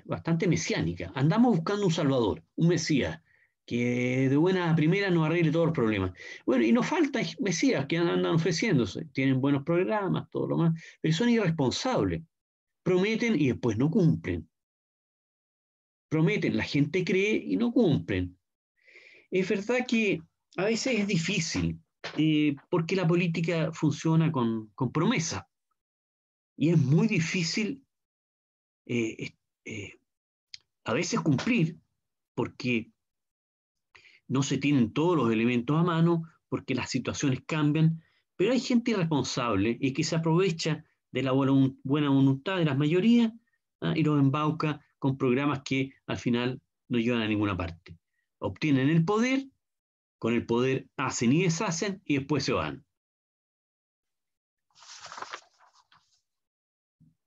bastante mesiánica. Andamos buscando un Salvador, un Mesías, que de buena primera nos arregle todos los problemas. Bueno, y nos faltan Mesías que andan ofreciéndose. Tienen buenos programas, todo lo más, pero son irresponsables. Prometen y después no cumplen. Prometen, la gente cree y no cumplen. Es verdad que a veces es difícil, porque la política funciona con promesa. Y es muy difícil a veces cumplir, porque no se tienen todos los elementos a mano, porque las situaciones cambian, pero hay gente irresponsable y que se aprovecha de la buena voluntad de las mayorías, y los embauca con programas que al final no llevan a ninguna parte. Obtienen el poder, con el poder hacen y deshacen y después se van.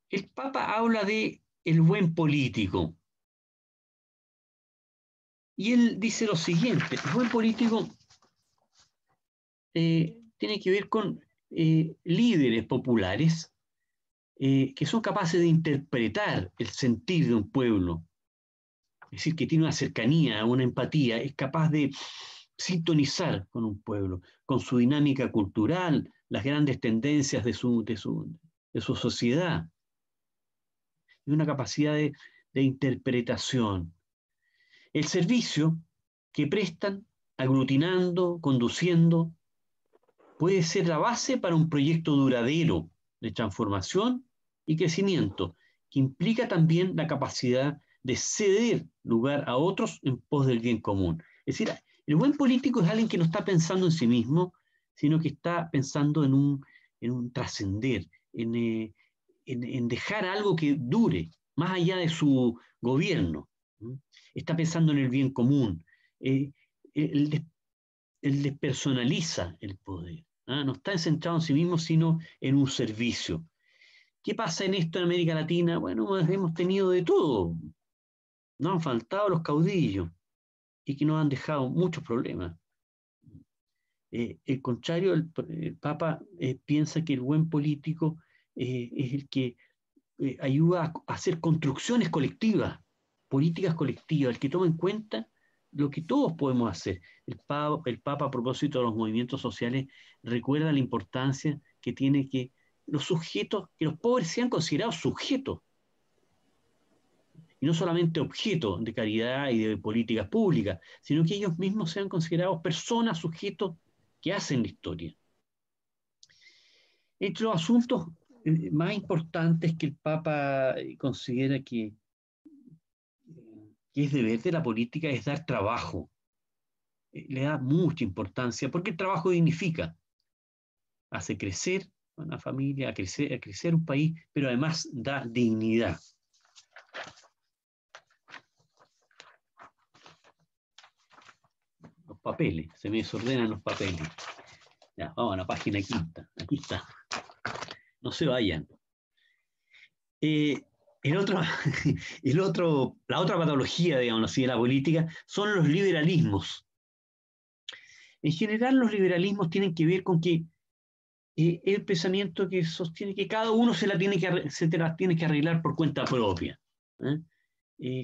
El Papa habla de el buen político. Y él dice lo siguiente: el buen político tiene que ver con líderes populares que son capaces de interpretar el sentir de un pueblo, es decir, que tiene una cercanía, una empatía, es capaz de sintonizar con un pueblo, con su dinámica cultural, las grandes tendencias de su sociedad, y una capacidad de interpretación. El servicio que prestan, aglutinando, conduciendo, puede ser la base para un proyecto duradero de transformación y crecimiento, que implica también la capacidad de ceder lugar a otros en pos del bien común. Es decir, el buen político es alguien que no está pensando en sí mismo, sino que está pensando en un trascender, en dejar algo que dure, más allá de su gobierno. Está pensando en el bien común. Él despersonaliza el poder. No está centrado en sí mismo, sino en un servicio. ¿Qué pasa en esto en América Latina? Bueno, hemos tenido de todo. Nos han faltado los caudillos y que nos han dejado muchos problemas. El contrario, el Papa piensa que el buen político es el que ayuda a hacer construcciones colectivas, políticas colectivas, el que toma en cuenta lo que todos podemos hacer. El Papa, a propósito de los movimientos sociales, recuerda la importancia que tiene que los sujetos, que los pobres sean considerados sujetos, y no solamente objetos de caridad y de políticas públicas, sino que ellos mismos sean considerados personas, sujetos que hacen la historia. Entre los asuntos más importantes que el Papa considera que es deber de la política es dar trabajo. Le da mucha importancia, porque el trabajo dignifica, hace crecer una familia, a crecer un país, pero además da dignidad. Los papeles, se me desordenan los papeles. Ya, vamos a la página quinta, aquí está. No se vayan. La otra patología, digamos así, de la política son los liberalismos. En general, los liberalismos tienen que ver con que el pensamiento que sostiene que cada uno se las tiene que arreglar por cuenta propia.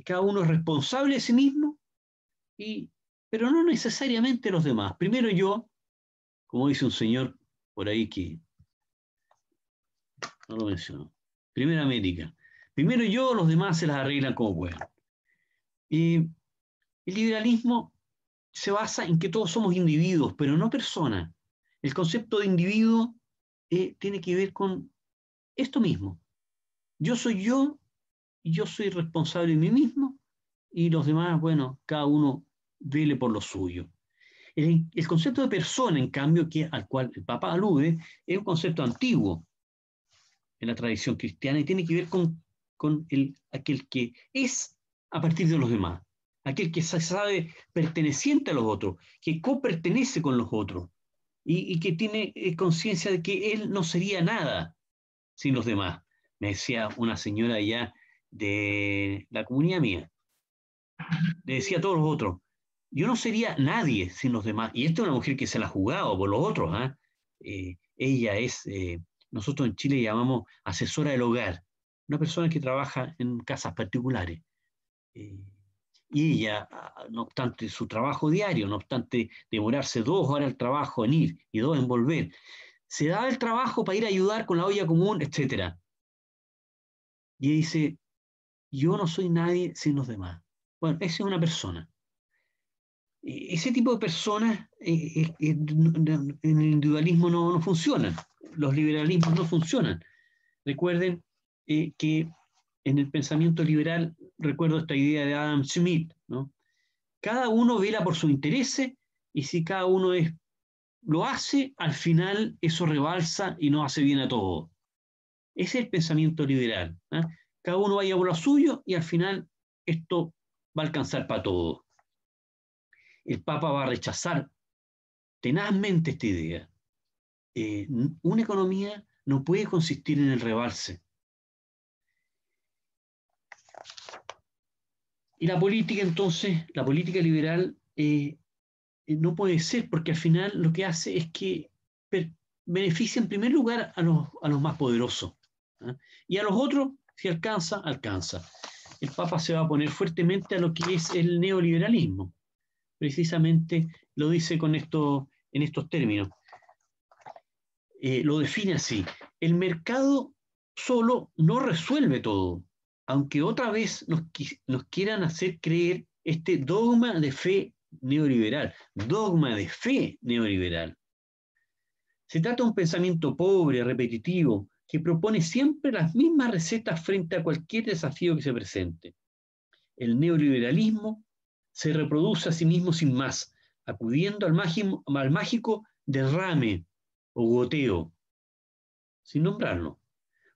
Cada uno es responsable de sí mismo, pero no necesariamente los demás. Primero yo, como dice un señor por ahí que no lo menciono. Primero América. Primero yo, los demás se las arreglan como puedan. El liberalismo se basa en que todos somos individuos, pero no personas. El concepto de individuo tiene que ver con esto mismo. Yo soy yo, y yo soy responsable de mí mismo, y los demás, bueno, cada uno vele por lo suyo. El concepto de persona, en cambio, al cual el Papa alude, es un concepto antiguo en la tradición cristiana y tiene que ver con aquel que es a partir de los demás, aquel que se sabe perteneciente a los otros, que copertenece con los otros y que tiene conciencia de que él no sería nada sin los demás. Me decía una señora allá de la comunidad mía, le decía a todos los otros, yo no sería nadie sin los demás. Y esta es una mujer que se la ha jugado por los otros. Ella es, nosotros en Chile llamamos asesora del hogar, una persona que trabaja en casas particulares. Y ella, no obstante su trabajo diario, no obstante demorarse 2 horas al trabajo en ir y 2 en volver, se da el trabajo para ir a ayudar con la olla común, etc. Y dice, yo no soy nadie sin los demás. Bueno, esa es una persona. Ese tipo de personas en el individualismo no funcionan. Los liberalismos no funcionan. Recuerden que en el pensamiento liberal, recuerdo esta idea de Adam Smith, ¿no? Cada uno vela por su interés y si cada uno lo hace, al final eso rebalsa y no hace bien a todos. Ese es el pensamiento liberal. Cada uno vaya por lo suyo y al final esto va a alcanzar para todos. El Papa va a rechazar tenazmente esta idea. Una economía no puede consistir en el rebalse. Y la política, entonces, la política liberal no puede ser, porque al final lo que hace es que beneficia en primer lugar a los más poderosos. Y a los otros, si alcanza, alcanza. El Papa se va a oponer fuertemente a lo que es el neoliberalismo. Precisamente lo dice en estos términos. Lo define así. El mercado solo no resuelve todo, aunque otra vez nos quieran hacer creer este dogma de fe neoliberal. Dogma de fe neoliberal. Se trata de un pensamiento pobre, repetitivo, que propone siempre las mismas recetas frente a cualquier desafío que se presente. El neoliberalismo se reproduce a sí mismo sin más, acudiendo al mágico derrame o goteo, sin nombrarlo,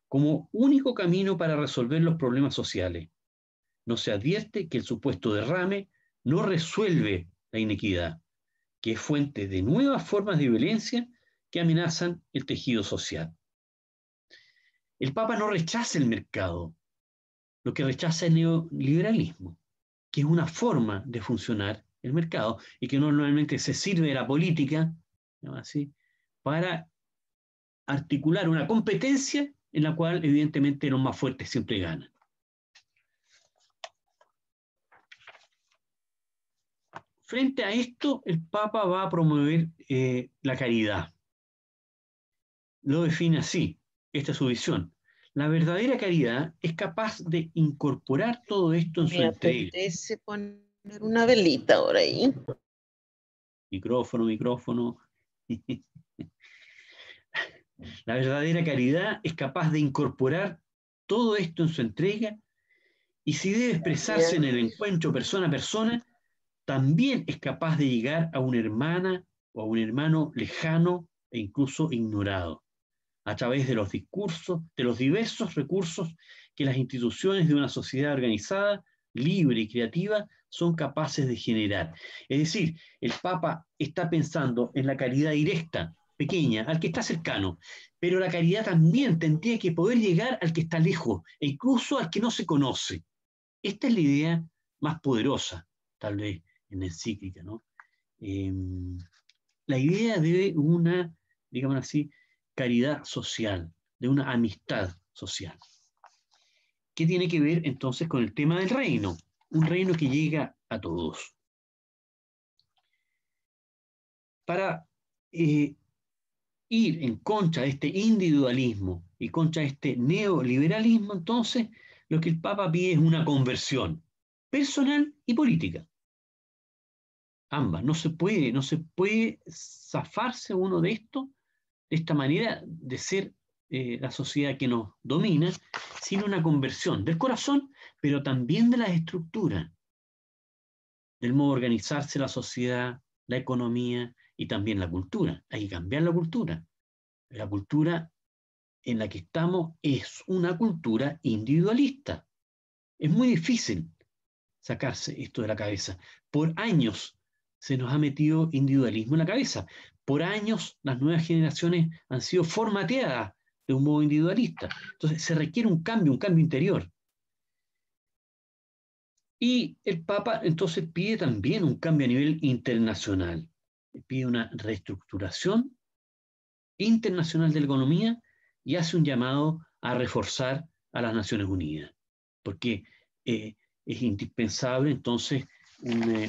como único camino para resolver los problemas sociales. No se advierte que el supuesto derrame no resuelve la inequidad, que es fuente de nuevas formas de violencia que amenazan el tejido social. El Papa no rechaza el mercado, lo que rechaza es el neoliberalismo, que es una forma de funcionar el mercado y que normalmente se sirve de la política, ¿no? Así, para articular una competencia en la cual evidentemente los más fuertes siempre ganan. Frente a esto, el Papa va a promover la caridad. Lo define así, esta es su visión. La verdadera caridad es capaz de incorporar todo esto en su entrega. Me apetece poner una velita ahora ahí. Micrófono. La verdadera caridad es capaz de incorporar todo esto en su entrega y si debe expresarse en el encuentro persona a persona, también es capaz de llegar a una hermana o a un hermano lejano e incluso ignorado, a través de los discursos, de los diversos recursos que las instituciones de una sociedad organizada, libre y creativa son capaces de generar. Es decir, el Papa está pensando en la caridad directa, pequeña, al que está cercano, pero la caridad también tendría que poder llegar al que está lejos e incluso al que no se conoce. Esta es la idea más poderosa, tal vez, en la encíclica, ¿no? La idea de una, digamos así, caridad social, de una amistad social. ¿Qué tiene que ver entonces con el tema del reino? Un reino que llega a todos. Para ir en contra de este individualismo y contra este neoliberalismo, entonces lo que el Papa pide es una conversión personal y política. Ambas. No se puede zafarse uno de esto, de esta manera de ser la sociedad que nos domina, sin una conversión del corazón, pero también de las estructuras, del modo de organizarse la sociedad, la economía y también la cultura. Hay que cambiar la cultura. La cultura en la que estamos es una cultura individualista. Es muy difícil sacarse esto de la cabeza. Por años se nos ha metido individualismo en la cabeza. Por años las nuevas generaciones han sido formateadas de un modo individualista. Entonces se requiere un cambio interior. Y el Papa entonces pide también un cambio a nivel internacional. Pide una reestructuración internacional de la economía y hace un llamado a reforzar a las Naciones Unidas, porque es indispensable entonces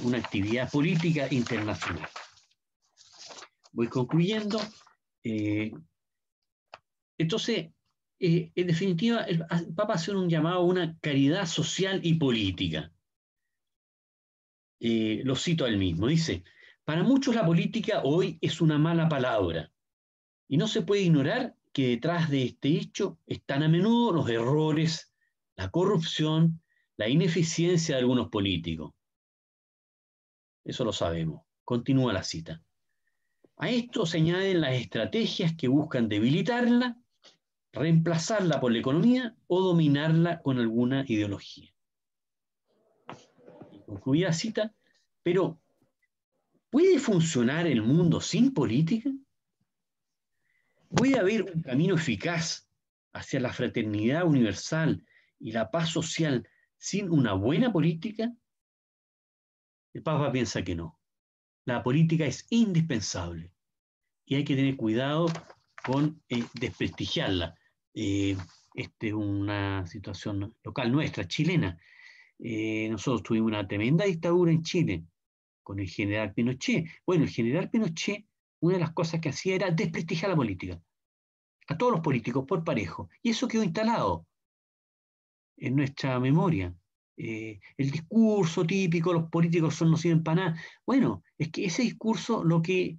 una actividad política internacional. Voy concluyendo. Entonces, en definitiva, el Papa hace un llamado a una caridad social y política. Lo cito a él mismo, dice: para muchos la política hoy es una mala palabra, y no se puede ignorar que detrás de este hecho están a menudo los errores, la corrupción, la ineficiencia de algunos políticos. Eso lo sabemos. Continúa la cita. A esto se añaden las estrategias que buscan debilitarla, reemplazarla por la economía o dominarla con alguna ideología. Y concluye la cita: pero ¿puede funcionar el mundo sin política? ¿Puede haber un camino eficaz hacia la fraternidad universal y la paz social sin una buena política? El Papa piensa que no. La política es indispensable y hay que tener cuidado con desprestigiarla. Esta es una situación local nuestra, chilena. Nosotros tuvimos una tremenda dictadura en Chile con el general Pinochet. Bueno, el general Pinochet, una de las cosas que hacía era desprestigiar la política, a todos los políticos por parejo, y eso quedó instalado en nuestra memoria. El discurso típico, los políticos no sirven para nada. Bueno, es que ese discurso lo que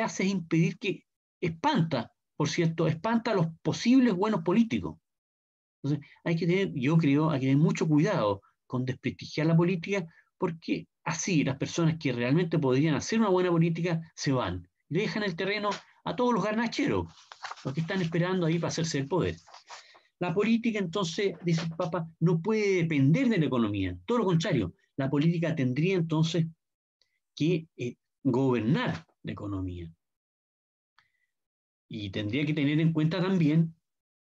hace es impedir que, espanta a los posibles buenos políticos. Entonces, yo creo, hay que tener mucho cuidado con desprestigiar la política, porque así las personas que realmente podrían hacer una buena política se van y dejan el terreno a todos los garnacheros, los que están esperando ahí para hacerse el poder. La política, entonces, dice el Papa, no puede depender de la economía. Todo lo contrario, la política tendría entonces que gobernar la economía. Y tendría que tener en cuenta también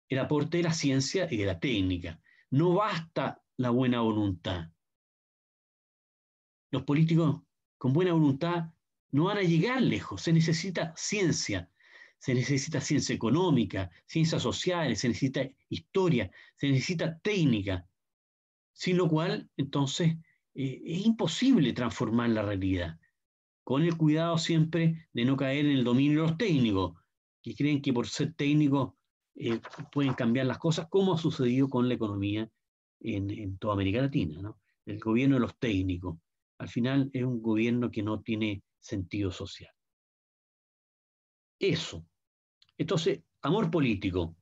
el aporte de la ciencia y de la técnica. No basta la buena voluntad. Los políticos con buena voluntad no van a llegar lejos. Se necesita ciencia económica, ciencias sociales, se necesita historia, se necesita técnica, sin lo cual, entonces, es imposible transformar la realidad, con el cuidado siempre de no caer en el dominio de los técnicos, que creen que por ser técnicos pueden cambiar las cosas, como ha sucedido con la economía en toda América Latina, ¿no? El gobierno de los técnicos, al final es un gobierno que no tiene sentido social. Eso. Entonces, amor político,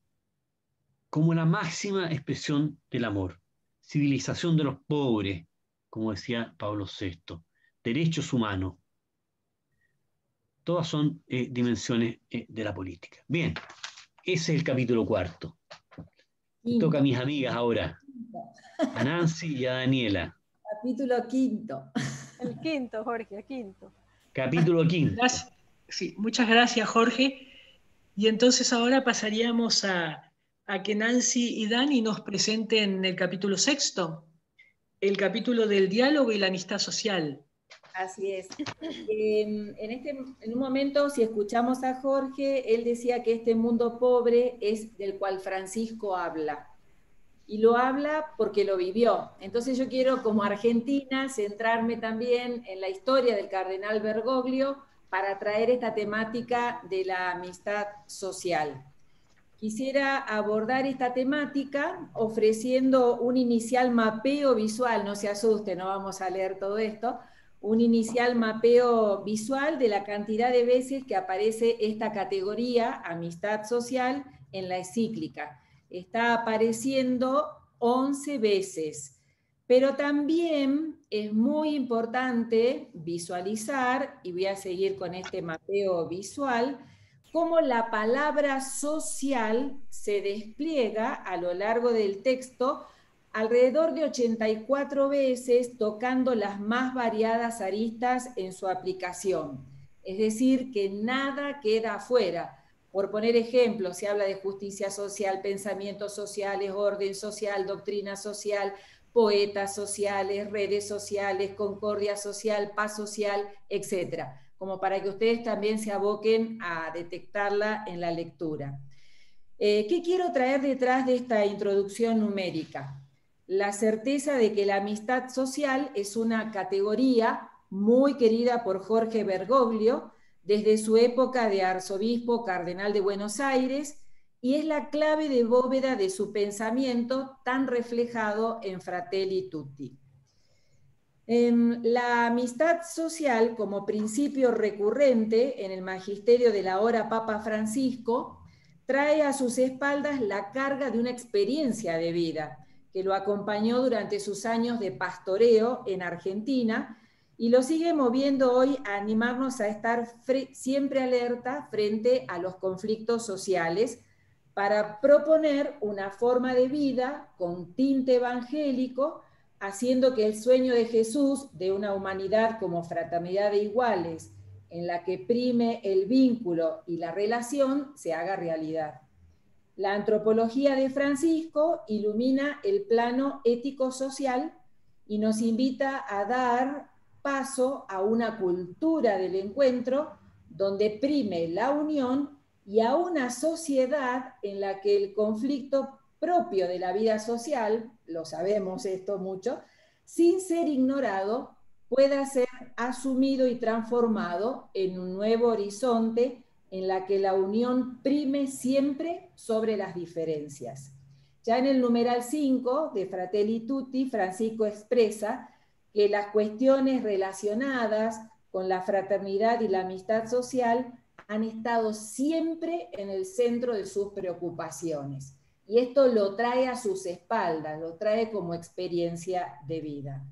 como la máxima expresión del amor, civilización de los pobres, como decía Pablo VI, derechos humanos, todas son dimensiones de la política. Bien, ese es el capítulo 4. Me toca a mis amigas ahora, a Nancy y a Daniela. Capítulo 5. El quinto, Jorge, el quinto. Capítulo 5. Sí, muchas gracias, Jorge. Y entonces ahora pasaríamos a que Nancy y Dani nos presenten el capítulo 6, el capítulo del diálogo y la amistad social. Así es. En un momento, si escuchamos a Jorge, él decía que este mundo pobre es del cual Francisco habla. Y lo habla porque lo vivió. Entonces yo quiero, como argentina, centrarme también en la historia del cardenal Bergoglio para traer esta temática de la amistad social. Quisiera abordar esta temática ofreciendo un inicial mapeo visual, no se asuste, no vamos a leer todo esto, un inicial mapeo visual de la cantidad de veces que aparece esta categoría, amistad social, en la encíclica. Está apareciendo 11 veces, pero también es muy importante visualizar, y voy a seguir con este mapeo visual, cómo la palabra social se despliega a lo largo del texto alrededor de 84 veces, tocando las más variadas aristas en su aplicación. Es decir, que nada queda afuera. Por poner ejemplos, se habla de justicia social, pensamientos sociales, orden social, doctrina social, poetas sociales, redes sociales, concordia social, paz social, etc., como para que ustedes también se aboquen a detectarla en la lectura. ¿Qué quiero traer detrás de esta introducción numérica? La certeza de que la amistad social es una categoría muy querida por Jorge Bergoglio desde su época de arzobispo cardenal de Buenos Aires, y es la clave de bóveda de su pensamiento tan reflejado en Fratelli Tutti. La amistad social como principio recurrente en el magisterio del ahora Papa Francisco trae a sus espaldas la carga de una experiencia de vida que lo acompañó durante sus años de pastoreo en Argentina y lo sigue moviendo hoy a animarnos a estar siempre alerta frente a los conflictos sociales para proponer una forma de vida con tinte evangélico, haciendo que el sueño de Jesús de una humanidad como fraternidad de iguales, en la que prime el vínculo y la relación, se haga realidad. La antropología de Francisco ilumina el plano ético-social y nos invita a dar paso a una cultura del encuentro donde prime la unión y a una sociedad en la que el conflicto propio de la vida social, lo sabemos esto mucho, sin ser ignorado, pueda ser asumido y transformado en un nuevo horizonte en la que la unión prime siempre sobre las diferencias. Ya en el numeral 5 de Fratelli Tutti, Francisco expresa que las cuestiones relacionadas con la fraternidad y la amistad social han estado siempre en el centro de sus preocupaciones. Y esto lo trae a sus espaldas, lo trae como experiencia de vida.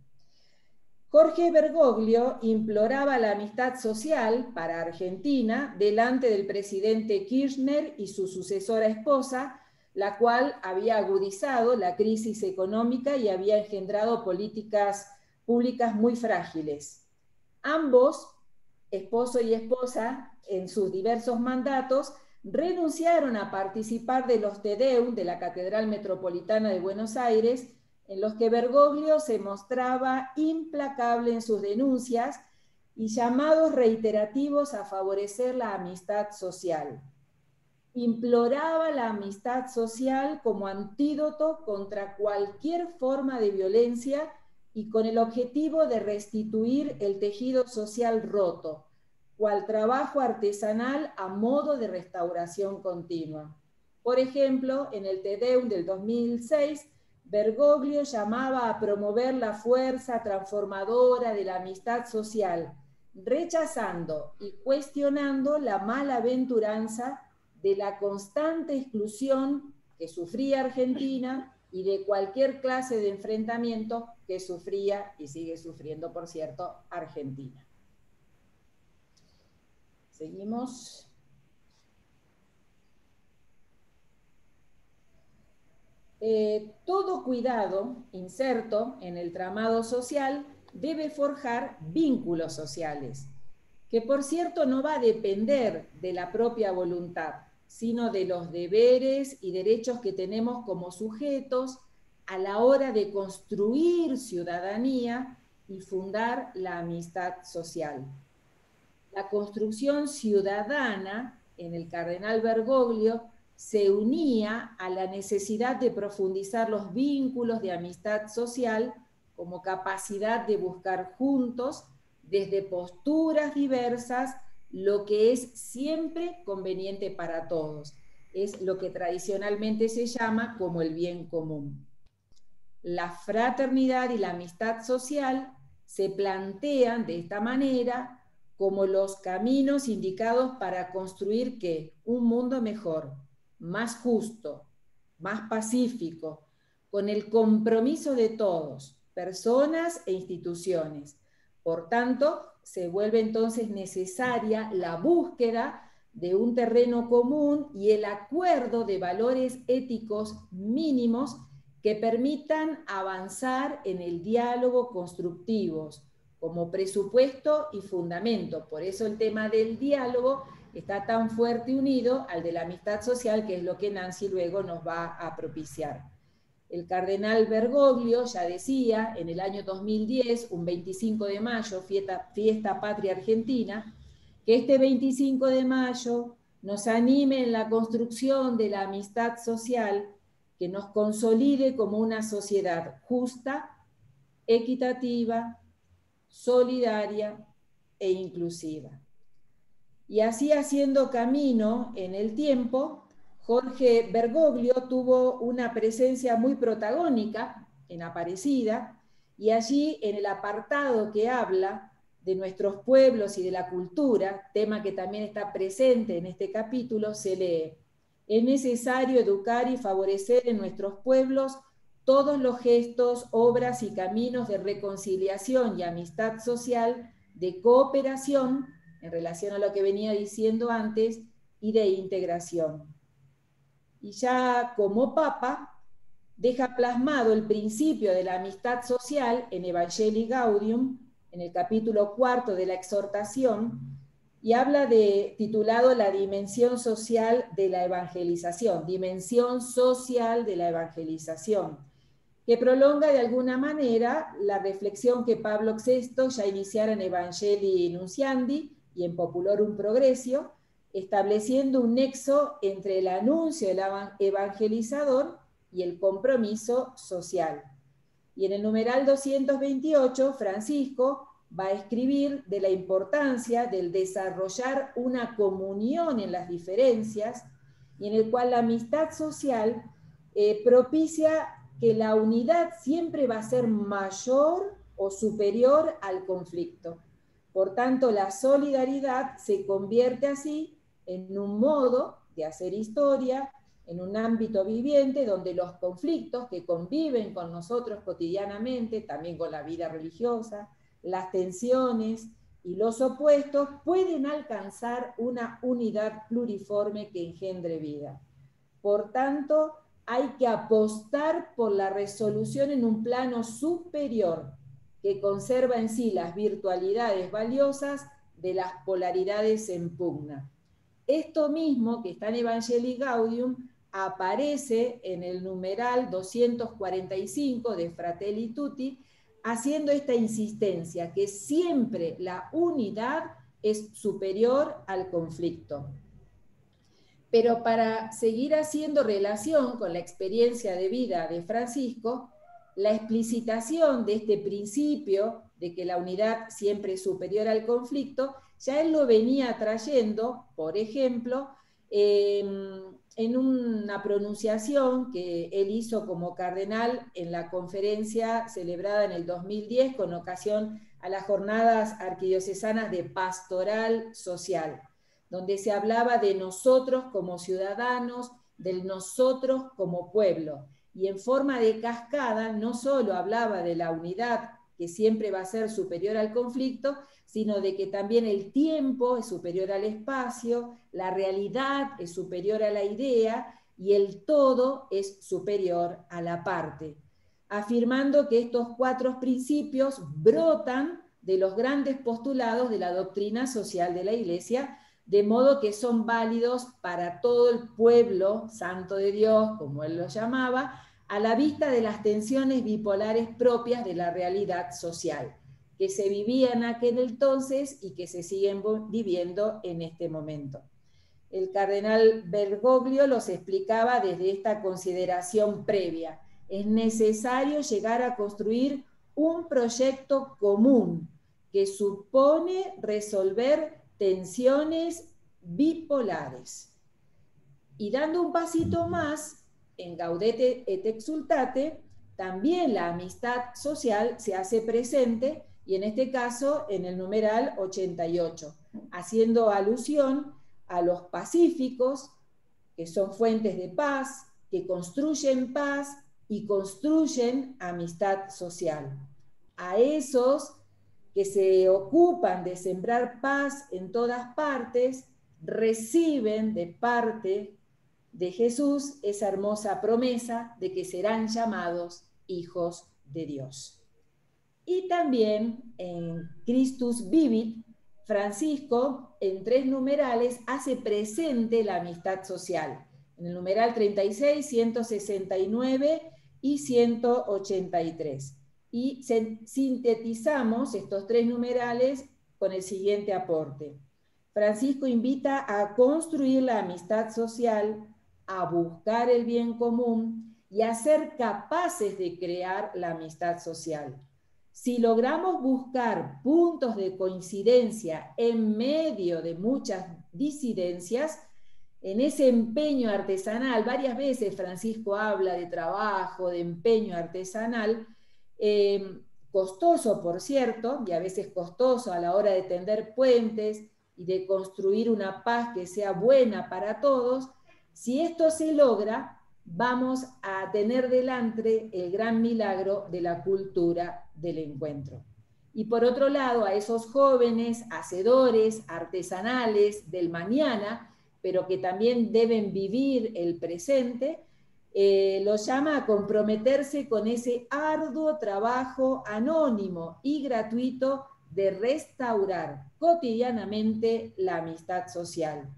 Jorge Bergoglio imploraba la amistad social para Argentina delante del presidente Kirchner y su sucesora esposa, la cual había agudizado la crisis económica y había engendrado políticas públicas muy frágiles. Ambos, esposo y esposa, en sus diversos mandatos, renunciaron a participar de los Te Deum de la Catedral Metropolitana de Buenos Aires, en los que Bergoglio se mostraba implacable en sus denuncias y llamados reiterativos a favorecer la amistad social. Imploraba la amistad social como antídoto contra cualquier forma de violencia y con el objetivo de restituir el tejido social roto, cual trabajo artesanal a modo de restauración continua. Por ejemplo, en el Te Deum del 2006, Bergoglio llamaba a promover la fuerza transformadora de la amistad social, rechazando y cuestionando la malaventuranza de la constante exclusión que sufría Argentina y de cualquier clase de enfrentamiento que sufría y sigue sufriendo, por cierto, Argentina. Seguimos. Todo cuidado inserto en el tramado social debe forjar vínculos sociales, que por cierto no va a depender de la propia voluntad, sino de los deberes y derechos que tenemos como sujetos a la hora de construir ciudadanía y fundar la amistad social. La construcción ciudadana en el cardenal Bergoglio se unía a la necesidad de profundizar los vínculos de amistad social como capacidad de buscar juntos, desde posturas diversas, lo que es siempre conveniente para todos. Es lo que tradicionalmente se llama como el bien común. La fraternidad y la amistad social se plantean de esta manera como los caminos indicados para construir ¿qué? Un mundo mejor, más justo, más pacífico, con el compromiso de todos, personas e instituciones. Por tanto, se vuelve entonces necesaria la búsqueda de un terreno común y el acuerdo de valores éticos mínimos que permitan avanzar en el diálogo constructivos como presupuesto y fundamento. Por eso el tema del diálogo está tan fuerte unido al de la amistad social, que es lo que Nancy luego nos va a propiciar. El cardenal Bergoglio ya decía en el año 2010, un 25 de mayo, fiesta patria argentina, que este 25 de mayo nos anime en la construcción de la amistad social que nos consolide como una sociedad justa, equitativa, solidaria e inclusiva. Y así, haciendo camino en el tiempo, Jorge Bergoglio tuvo una presencia muy protagónica en Aparecida, y allí en el apartado que habla de nuestros pueblos y de la cultura, tema que también está presente en este capítulo, se lee: es necesario educar y favorecer en nuestros pueblos todos los gestos, obras y caminos de reconciliación y amistad social, de cooperación, en relación a lo que venía diciendo antes, y de integración. Y ya como Papa, deja plasmado el principio de la amistad social en Evangelii Gaudium, en el capítulo 4 de la exhortación, y habla de, titulado La dimensión social de la evangelización, dimensión social de la evangelización, que prolonga de alguna manera la reflexión que Pablo VI ya iniciara en Evangelii Nunciandi y en Populorum Progressio, estableciendo un nexo entre el anuncio del evangelizador y el compromiso social. Y en el numeral 228, Francisco va a escribir de la importancia del desarrollar una comunión en las diferencias, y en el cual la amistad social propicia que la unidad siempre va a ser mayor o superior al conflicto. Por tanto, la solidaridad se convierte así en un modo de hacer historia, en un ámbito viviente donde los conflictos que conviven con nosotros cotidianamente, también con la vida religiosa, las tensiones y los opuestos, pueden alcanzar una unidad pluriforme que engendre vida. Por tanto, hay que apostar por la resolución en un plano superior que conserva en sí las virtualidades valiosas de las polaridades en pugna. Esto mismo que está en Evangelii Gaudium aparece en el numeral 245 de Fratelli Tutti, haciendo esta insistencia, que siempre la unidad es superior al conflicto. Pero para seguir haciendo relación con la experiencia de vida de Francisco, la explicitación de este principio de que la unidad siempre es superior al conflicto, ya él lo venía trayendo, por ejemplo, en una pronunciación que él hizo como cardenal en la conferencia celebrada en el 2010 con ocasión a las jornadas arquidiocesanas de pastoral social, donde se hablaba de nosotros como ciudadanos, del nosotros como pueblo, y en forma de cascada no solo hablaba de la unidad que siempre va a ser superior al conflicto, sino de que también el tiempo es superior al espacio, la realidad es superior a la idea y el todo es superior a la parte, afirmando que estos cuatro principios brotan de los grandes postulados de la doctrina social de la Iglesia, de modo que son válidos para todo el pueblo santo de Dios, como él lo llamaba, a la vista de las tensiones bipolares propias de la realidad social, que se vivían aquel entonces y que se siguen viviendo en este momento. El cardenal Bergoglio los explicaba desde esta consideración previa. Es necesario llegar a construir un proyecto común que supone resolver tensiones bipolares. Y dando un pasito más, en Gaudete et Exsultate, también la amistad social se hace presente, y en este caso en el numeral 88, haciendo alusión a los pacíficos, que son fuentes de paz, que construyen paz y construyen amistad social. A esos que se ocupan de sembrar paz en todas partes, reciben de parte de Jesús esa hermosa promesa de que serán llamados hijos de Dios. Y también en Christus Vivit, Francisco, en 3 numerales, hace presente la amistad social. En el numeral 36, 169 y 183. Y sintetizamos estos 3 numerales con el siguiente aporte. Francisco invita a construir la amistad social, a buscar el bien común y a ser capaces de crear la amistad social. Si logramos buscar puntos de coincidencia en medio de muchas disidencias, en ese empeño artesanal, varias veces Francisco habla de trabajo, de empeño artesanal, costoso por cierto, y a veces costoso a la hora de tender puentes y de construir una paz que sea buena para todos. Si esto se logra, vamos a tener delante el gran milagro de la cultura del encuentro. Y por otro lado, a esos jóvenes, hacedores, artesanales del mañana, pero que también deben vivir el presente, los llama a comprometerse con ese arduo trabajo anónimo y gratuito de restaurar cotidianamente la amistad social.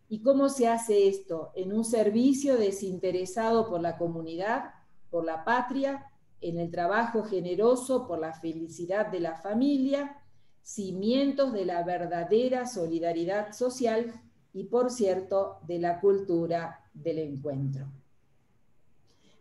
¿Y cómo se hace esto? En un servicio desinteresado por la comunidad, por la patria, en el trabajo generoso por la felicidad de la familia, cimientos de la verdadera solidaridad social y, por cierto, de la cultura del encuentro.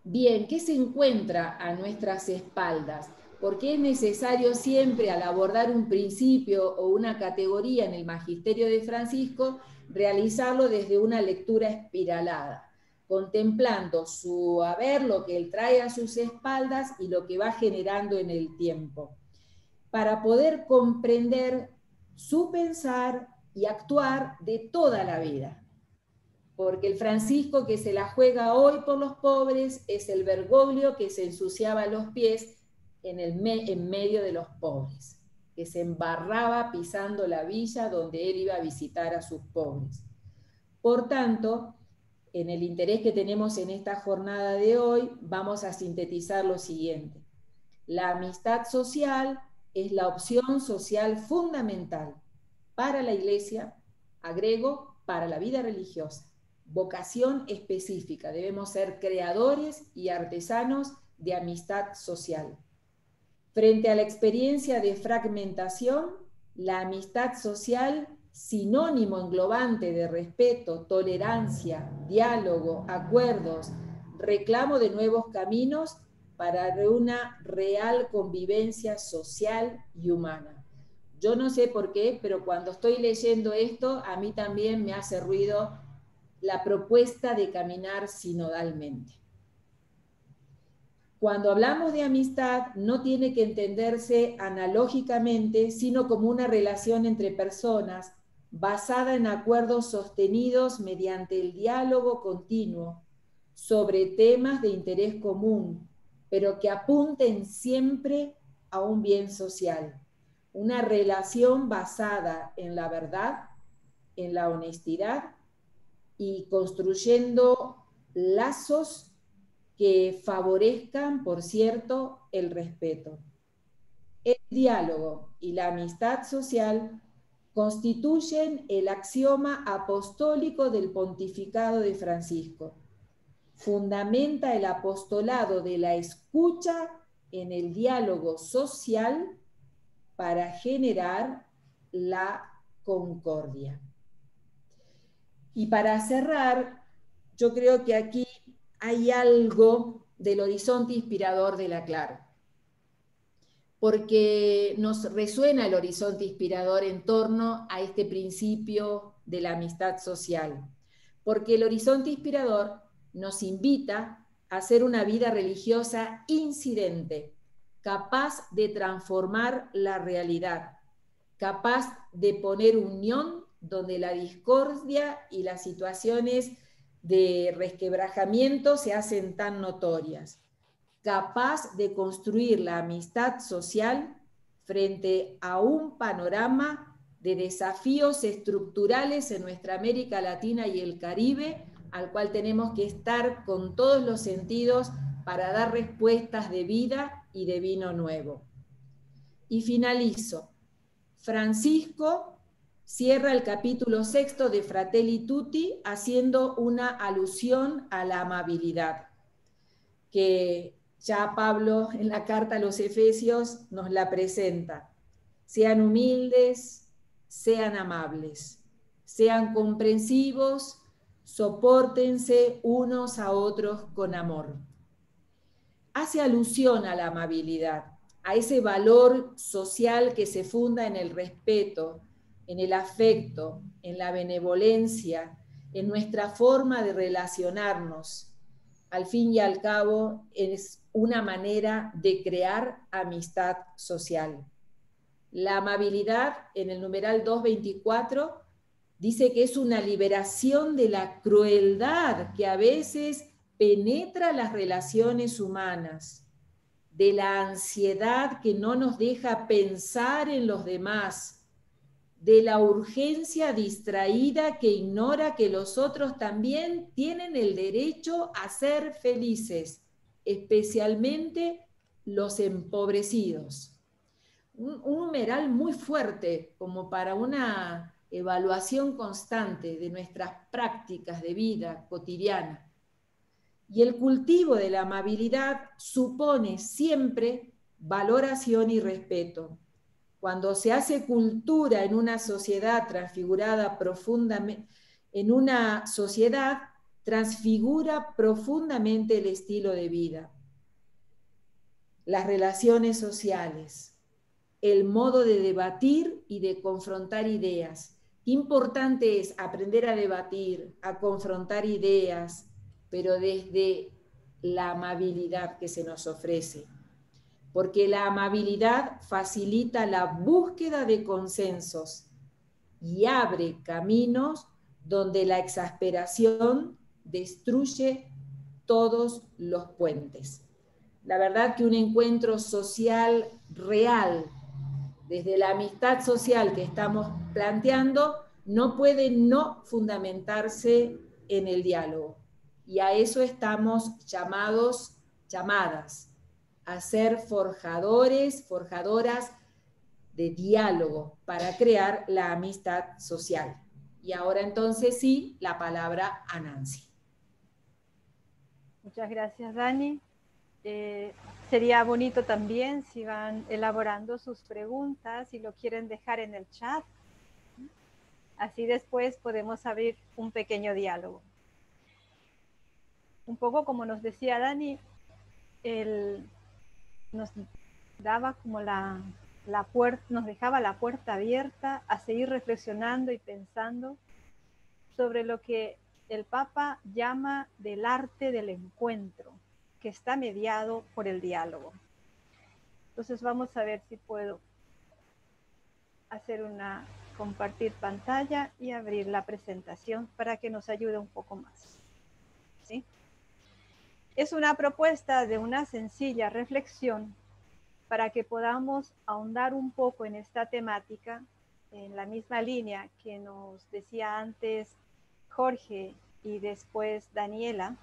Bien, ¿qué se encuentra a nuestras espaldas? Porque es necesario siempre, al abordar un principio o una categoría en el Magisterio de Francisco, realizarlo desde una lectura espiralada, contemplando su haber, lo que él trae a sus espaldas y lo que va generando en el tiempo, para poder comprender su pensar y actuar de toda la vida. Porque el Francisco que se la juega hoy por los pobres es el Bergoglio que se ensuciaba los pies en medio de los pobres, que se embarraba pisando la villa donde él iba a visitar a sus pobres. Por tanto, en el interés que tenemos en esta jornada de hoy, vamos a sintetizar lo siguiente. La amistad social es la opción social fundamental para la Iglesia, agrego, para la vida religiosa. Vocación específica, debemos ser creadores y artesanos de amistad social. Frente a la experiencia de fragmentación, la amistad social, sinónimo englobante de respeto, tolerancia, diálogo, acuerdos, reclamo de nuevos caminos para una real convivencia social y humana. Yo no sé por qué, pero cuando estoy leyendo esto, a mí también me hace ruido la propuesta de caminar sinodalmente. Cuando hablamos de amistad, no tiene que entenderse analógicamente, sino como una relación entre personas basada en acuerdos sostenidos mediante el diálogo continuo sobre temas de interés común, pero que apunten siempre a un bien social. Una relación basada en la verdad, en la honestidad y construyendo lazos que favorezcan, por cierto, el respeto. El diálogo y la amistad social constituyen el axioma apostólico del pontificado de Francisco. Fundamenta el apostolado de la escucha en el diálogo social para generar la concordia. Y para cerrar, yo creo que aquí hay algo del horizonte inspirador de Laclar. porque nos resuena el horizonte inspirador en torno a este principio de la amistad social, porque el horizonte inspirador nos invita a hacer una vida religiosa incidente, capaz de transformar la realidad, capaz de poner unión donde la discordia y las situaciones de resquebrajamiento se hacen tan notorias, capaz de construir la amistad social frente a un panorama de desafíos estructurales en nuestra América Latina y el Caribe, al cual tenemos que estar con todos los sentidos para dar respuestas de vida y de vino nuevo. Y finalizo. Francisco cierra el capítulo 6 de Fratelli Tutti haciendo una alusión a la amabilidad, que ya Pablo en la carta a los Efesios nos la presenta. Sean humildes, sean amables, sean comprensivos, sopórtense unos a otros con amor. Hace alusión a la amabilidad, a ese valor social que se funda en el respeto, en el afecto, en la benevolencia, en nuestra forma de relacionarnos. Al fin y al cabo, es una manera de crear amistad social. La amabilidad, en el numeral 224, dice que es una liberación de la crueldad que a veces penetra las relaciones humanas, de la ansiedad que no nos deja pensar en los demás, de la urgencia distraída que ignora que los otros también tienen el derecho a ser felices, especialmente los empobrecidos. Un numeral muy fuerte como para una evaluación constante de nuestras prácticas de vida cotidiana. Y el cultivo de la amabilidad supone siempre valoración y respeto. Cuando se hace cultura en una sociedad transfigurada profundamente, en una sociedad transfigura profundamente el estilo de vida, las relaciones sociales, el modo de debatir y de confrontar ideas. Importante es aprender a debatir, a confrontar ideas, pero desde la amabilidad que se nos ofrece. Porque la amabilidad facilita la búsqueda de consensos y abre caminos donde la exasperación destruye todos los puentes. La verdad que un encuentro social real, desde la amistad social que estamos planteando, no puede no fundamentarse en el diálogo. Y a eso estamos llamadas, a ser forjadores, forjadoras de diálogo para crear la amistad social. Y ahora entonces sí, la palabra a Nancy. Muchas gracias, Dani. Sería bonito también si van elaborando sus preguntas y lo quieren dejar en el chat. Así después podemos abrir un pequeño diálogo. Un poco como nos decía Dani, nos daba como nos dejaba la puerta abierta a seguir reflexionando y pensando sobre lo que el Papa llama del arte del encuentro, que está mediado por el diálogo. Entonces vamos a ver si puedo hacer compartir pantalla y abrir la presentación para que nos ayude un poco más. ¿Sí? Es una propuesta de una sencilla reflexión para que podamos ahondar un poco en esta temática, en la misma línea que nos decía antes Jorge y después Daniela.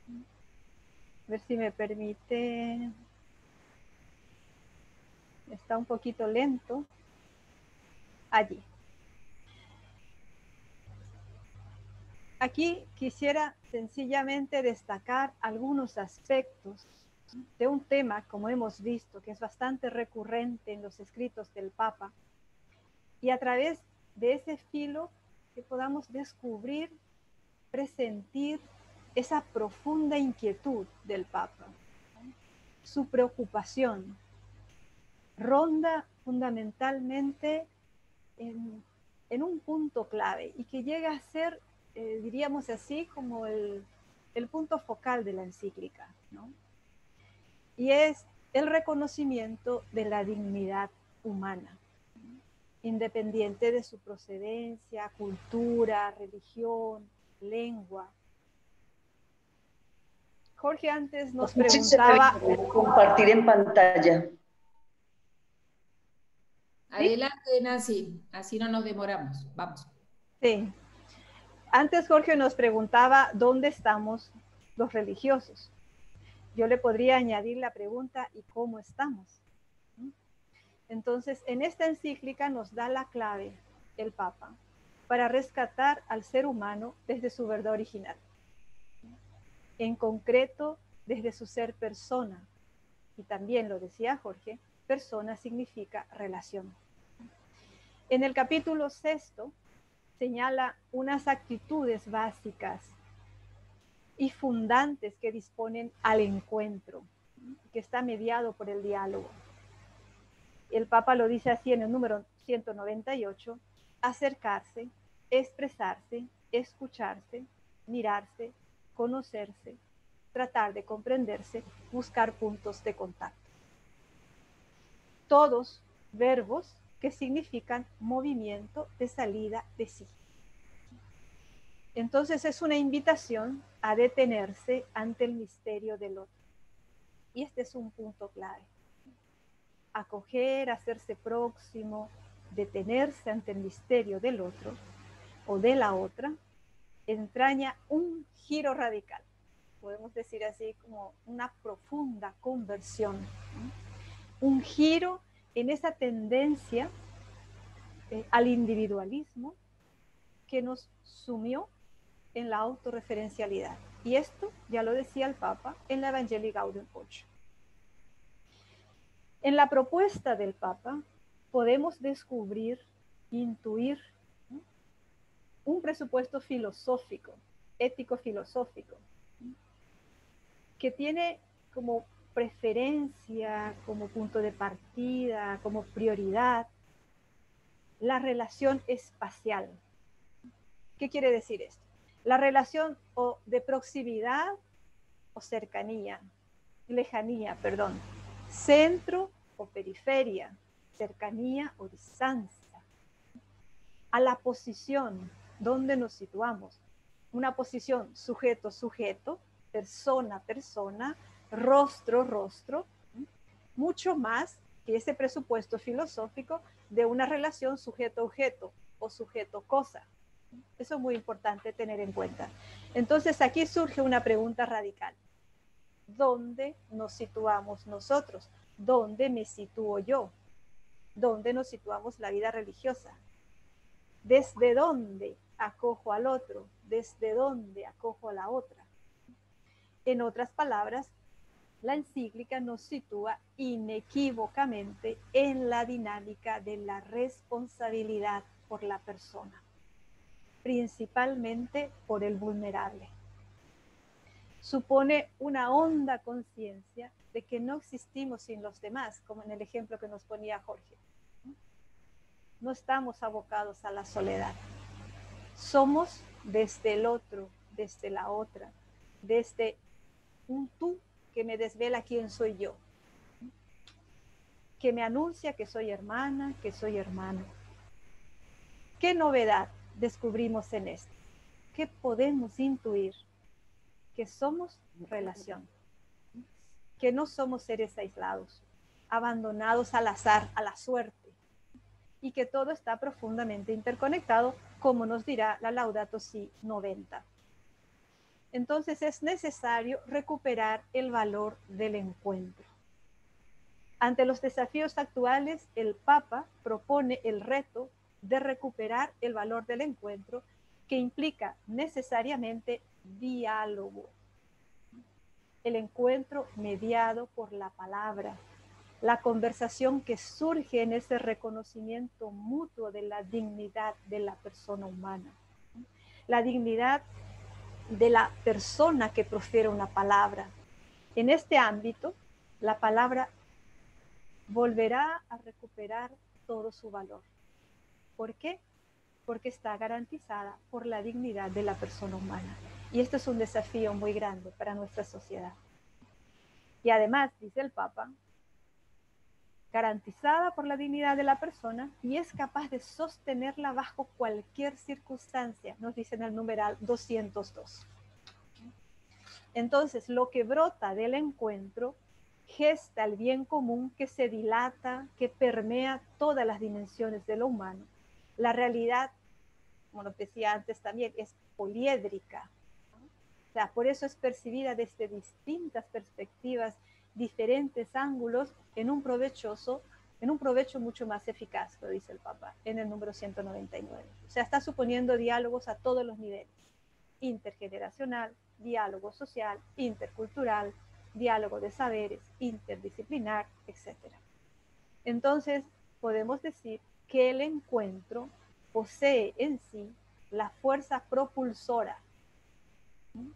A ver si me permite. Está un poquito lento. Allí. Aquí quisiera sencillamente destacar algunos aspectos de un tema, como hemos visto, que es bastante recurrente en los escritos del Papa, y a través de ese filo que podamos descubrir, presentir esa profunda inquietud del Papa, su preocupación ronda fundamentalmente en un punto clave y que llega a ser, diríamos así, como el punto focal de la encíclica, ¿no? Y es el reconocimiento de la dignidad humana, independiente de su procedencia, cultura, religión, lengua. Jorge antes nos preguntaba... Compartir en pantalla. Adelante, Nancy, así no nos demoramos. Vamos. Sí. Antes Jorge nos preguntaba dónde estamos los religiosos. Yo le podría añadir la pregunta, ¿y cómo estamos? Entonces, en esta encíclica nos da la clave el Papa para rescatar al ser humano desde su verdad original. En concreto, desde su ser persona. Y también lo decía Jorge, persona significa relación. En el capítulo 6 señala unas actitudes básicas y fundantes que disponen al encuentro, que está mediado por el diálogo. El Papa lo dice así en el número 198, acercarse, expresarse, escucharse, mirarse, conocerse, tratar de comprenderse, buscar puntos de contacto. Todos verbos que significan movimiento de salida de sí. Entonces es una invitación a detenerse ante el misterio del otro. Y este es un punto clave. Acoger, hacerse próximo, detenerse ante el misterio del otro o de la otra, entraña un giro radical. Podemos decir así como una profunda conversión. Un giro en esa tendencia al individualismo que nos sumió en la autorreferencialidad. Y esto ya lo decía el Papa en la Evangelii Gaudium 8. En la propuesta del Papa podemos descubrir, intuir, ¿no?, un presupuesto filosófico, ético-filosófico, ¿no?, que tiene como preferencia, como punto de partida, como prioridad, la relación espacial. ¿Qué quiere decir esto? La relación o de proximidad o cercanía, lejanía, perdón, centro o periferia, cercanía o distancia, a la posición donde nos situamos, una posición sujeto-sujeto, persona-persona, rostro-rostro, mucho más que ese presupuesto filosófico de una relación sujeto-objeto o sujeto-cosa. Eso es muy importante tener en cuenta. Entonces aquí surge una pregunta radical. ¿Dónde nos situamos nosotros? ¿Dónde me sitúo yo? ¿Dónde nos situamos la vida religiosa? ¿Desde dónde acojo al otro? ¿Desde dónde acojo a la otra? En otras palabras, la encíclica nos sitúa inequívocamente en la dinámica de la responsabilidad por la persona, principalmente por el vulnerable. Supone una honda conciencia de que no existimos sin los demás, como en el ejemplo que nos ponía Jorge. No estamos abocados a la soledad. Somos desde el otro, desde la otra, desde un tú que me desvela quién soy yo, que me anuncia que soy hermana, que soy hermano. ¿Qué novedad descubrimos en esto? ¿Qué podemos intuir? Que somos relación, que no somos seres aislados, abandonados al azar, a la suerte, y que todo está profundamente interconectado, como nos dirá la Laudato Si 90. Entonces es necesario recuperar el valor del encuentro. Ante los desafíos actuales, el Papa propone el reto de recuperar el valor del encuentro, que implica necesariamente diálogo. El encuentro mediado por la palabra, la conversación que surge en ese reconocimiento mutuo de la dignidad de la persona humana, la dignidad de la persona que profiere una palabra. En este ámbito, la palabra volverá a recuperar todo su valor. ¿Por qué? Porque está garantizada por la dignidad de la persona humana. Y esto es un desafío muy grande para nuestra sociedad. Y además, dice el Papa, garantizada por la dignidad de la persona y es capaz de sostenerla bajo cualquier circunstancia, nos dice en el numeral 202. Entonces, lo que brota del encuentro gesta el bien común que se dilata, que permea todas las dimensiones de lo humano. La realidad, como lo decía antes también, es poliédrica. O sea, por eso es percibida desde distintas perspectivas, diferentes ángulos, en un provecho mucho más eficaz, lo dice el Papa en el número 199. O sea, está suponiendo diálogos a todos los niveles: intergeneracional, diálogo social, intercultural, diálogo de saberes, interdisciplinar, etc. Entonces, podemos decir que el encuentro posee en sí la fuerza propulsora, ¿sí?,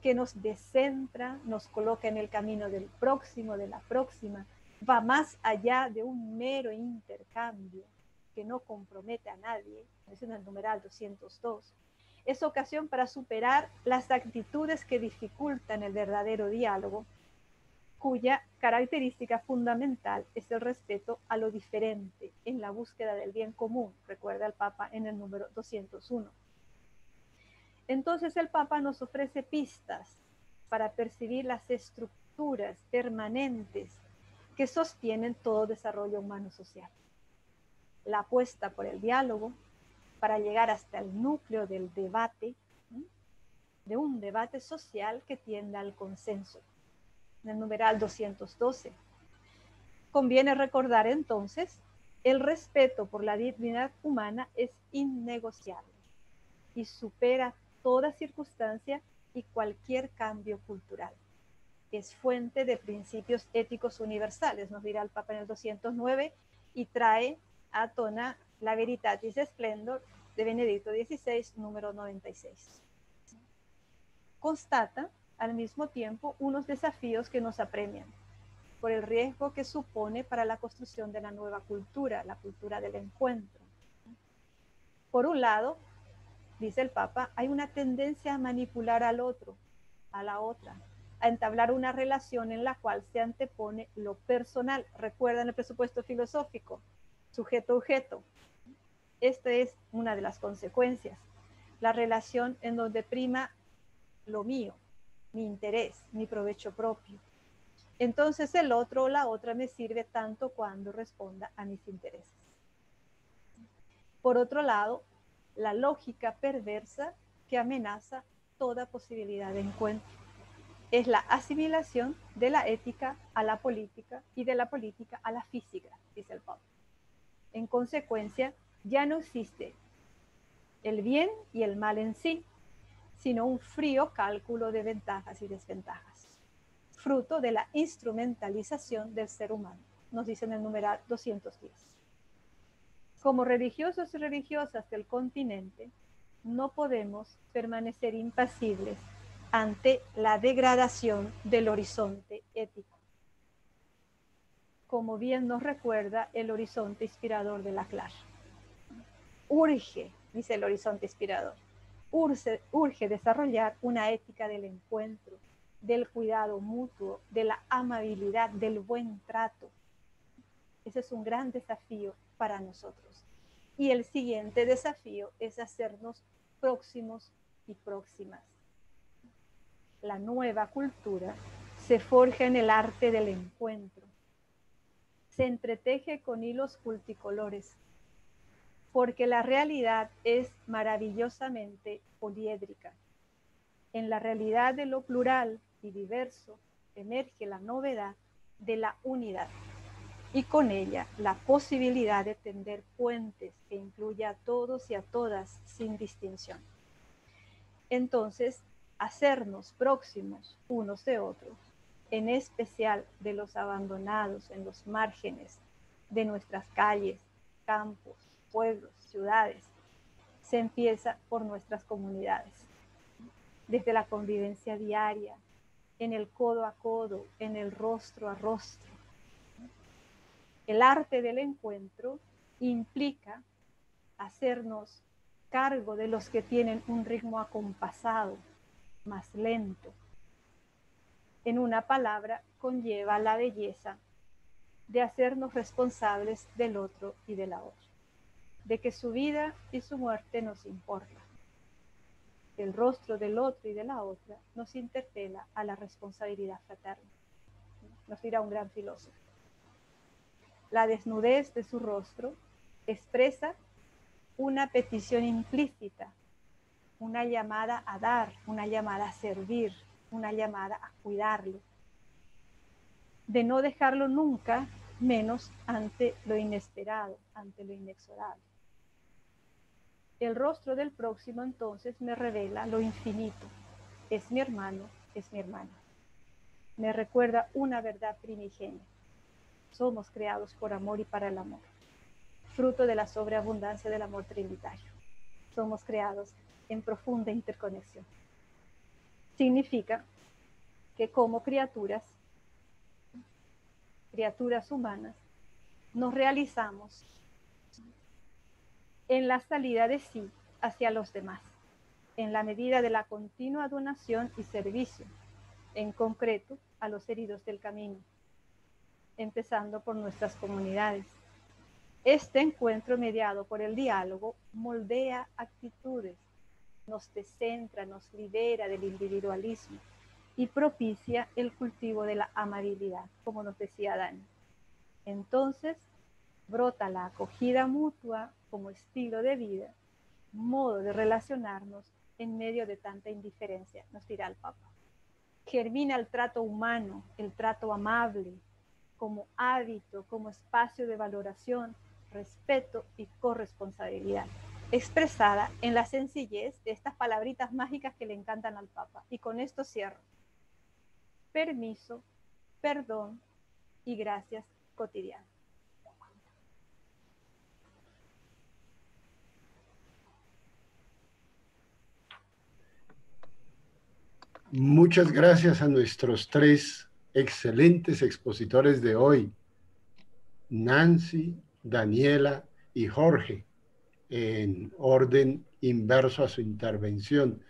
que nos descentra, nos coloca en el camino del próximo, de la próxima, va más allá de un mero intercambio que no compromete a nadie, es en el numeral 202. Es ocasión para superar las actitudes que dificultan el verdadero diálogo, cuya característica fundamental es el respeto a lo diferente en la búsqueda del bien común, recuerda el Papa en el número 201. Entonces el Papa nos ofrece pistas para percibir las estructuras permanentes que sostienen todo desarrollo humano social. La apuesta por el diálogo para llegar hasta el núcleo del debate, de un debate social que tienda al consenso. En el numeral 212. Conviene recordar entonces, el respeto por la dignidad humana es innegociable y supera toda circunstancia y cualquier cambio cultural. Es fuente de principios éticos universales, nos dirá el Papa en el 209, y trae a tona la Veritatis Splendor de Benedicto XVI, número 96. Constata al mismo tiempo unos desafíos que nos apremian por el riesgo que supone para la construcción de la nueva cultura, la cultura del encuentro. Por un lado, dice el Papa, hay una tendencia a manipular al otro, a la otra, a entablar una relación en la cual se antepone lo personal. Recuerdan el presupuesto filosófico, sujeto-objeto. Esta es una de las consecuencias. La relación en donde prima lo mío, mi interés, mi provecho propio. Entonces el otro o la otra me sirve tanto cuando responda a mis intereses. Por otro lado, la lógica perversa que amenaza toda posibilidad de encuentro es la asimilación de la ética a la política y de la política a la física, dice el Papa. En consecuencia, ya no existe el bien y el mal en sí, sino un frío cálculo de ventajas y desventajas, fruto de la instrumentalización del ser humano, nos dice en el numeral 210. Como religiosos y religiosas del continente, no podemos permanecer impasibles ante la degradación del horizonte ético. Como bien nos recuerda el horizonte inspirador de Leclerc. Urge, dice el horizonte inspirador, urge desarrollar una ética del encuentro, del cuidado mutuo, de la amabilidad, del buen trato. Ese es un gran desafío para nosotros. Y el siguiente desafío es hacernos próximos y próximas. La nueva cultura se forja en el arte del encuentro. Se entreteje con hilos multicolores, porque la realidad es maravillosamente poliédrica. En la realidad de lo plural y diverso emerge la novedad de la unidad y con ella la posibilidad de tender puentes que incluya a todos y a todas sin distinción. Entonces, hacernos próximos unos de otros, en especial de los abandonados en los márgenes de nuestras calles, campos, pueblos, ciudades, se empieza por nuestras comunidades, desde la convivencia diaria, en el codo a codo, en el rostro a rostro. El arte del encuentro implica hacernos cargo de los que tienen un ritmo acompasado, más lento. En una palabra, conlleva la belleza de hacernos responsables del otro y de la otra, de que su vida y su muerte nos importa. El rostro del otro y de la otra nos interpela a la responsabilidad fraterna. Nos dirá un gran filósofo. La desnudez de su rostro expresa una petición implícita, una llamada a dar, una llamada a servir, una llamada a cuidarlo, de no dejarlo nunca menos ante lo inesperado, ante lo inexorable. El rostro del próximo entonces me revela lo infinito. Es mi hermano, es mi hermana. Me recuerda una verdad primigenia. Somos creados por amor y para el amor, fruto de la sobreabundancia del amor trinitario. Somos creados en profunda interconexión. Significa que como criaturas humanas, nos realizamos en la salida de sí hacia los demás, en la medida de la continua donación y servicio, en concreto a los heridos del camino, empezando por nuestras comunidades. Este encuentro mediado por el diálogo moldea actitudes, nos descentra, nos libera del individualismo y propicia el cultivo de la amabilidad, como nos decía Dani. Entonces, brota la acogida mutua como estilo de vida, modo de relacionarnos en medio de tanta indiferencia, nos dirá el Papa. Germina el trato humano, el trato amable, como hábito, como espacio de valoración, respeto y corresponsabilidad, expresada en la sencillez de estas palabritas mágicas que le encantan al Papa. Y con esto cierro. Permiso, perdón y gracias cotidianas. Muchas gracias a nuestros tres excelentes expositores de hoy, Nancy, Daniela y Jorge, en orden inverso a su intervención.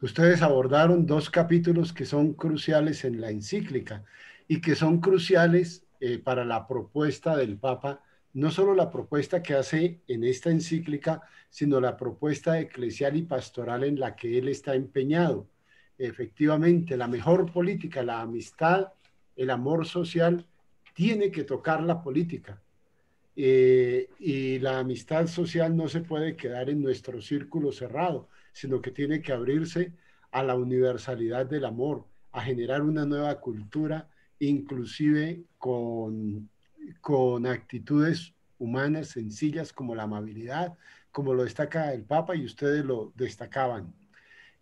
Ustedes abordaron dos capítulos que son cruciales en la encíclica y que son cruciales para la propuesta del Papa, no solo la propuesta que hace en esta encíclica, sino la propuesta eclesial y pastoral en la que él está empeñado. Efectivamente, la mejor política, la amistad, el amor social, tiene que tocar la política. Y la amistad social no se puede quedar en nuestro círculo cerrado, sino que tiene que abrirse a la universalidad del amor, a generar una nueva cultura, inclusive con actitudes humanas sencillas como la amabilidad, como lo destaca el Papa y ustedes lo destacaban.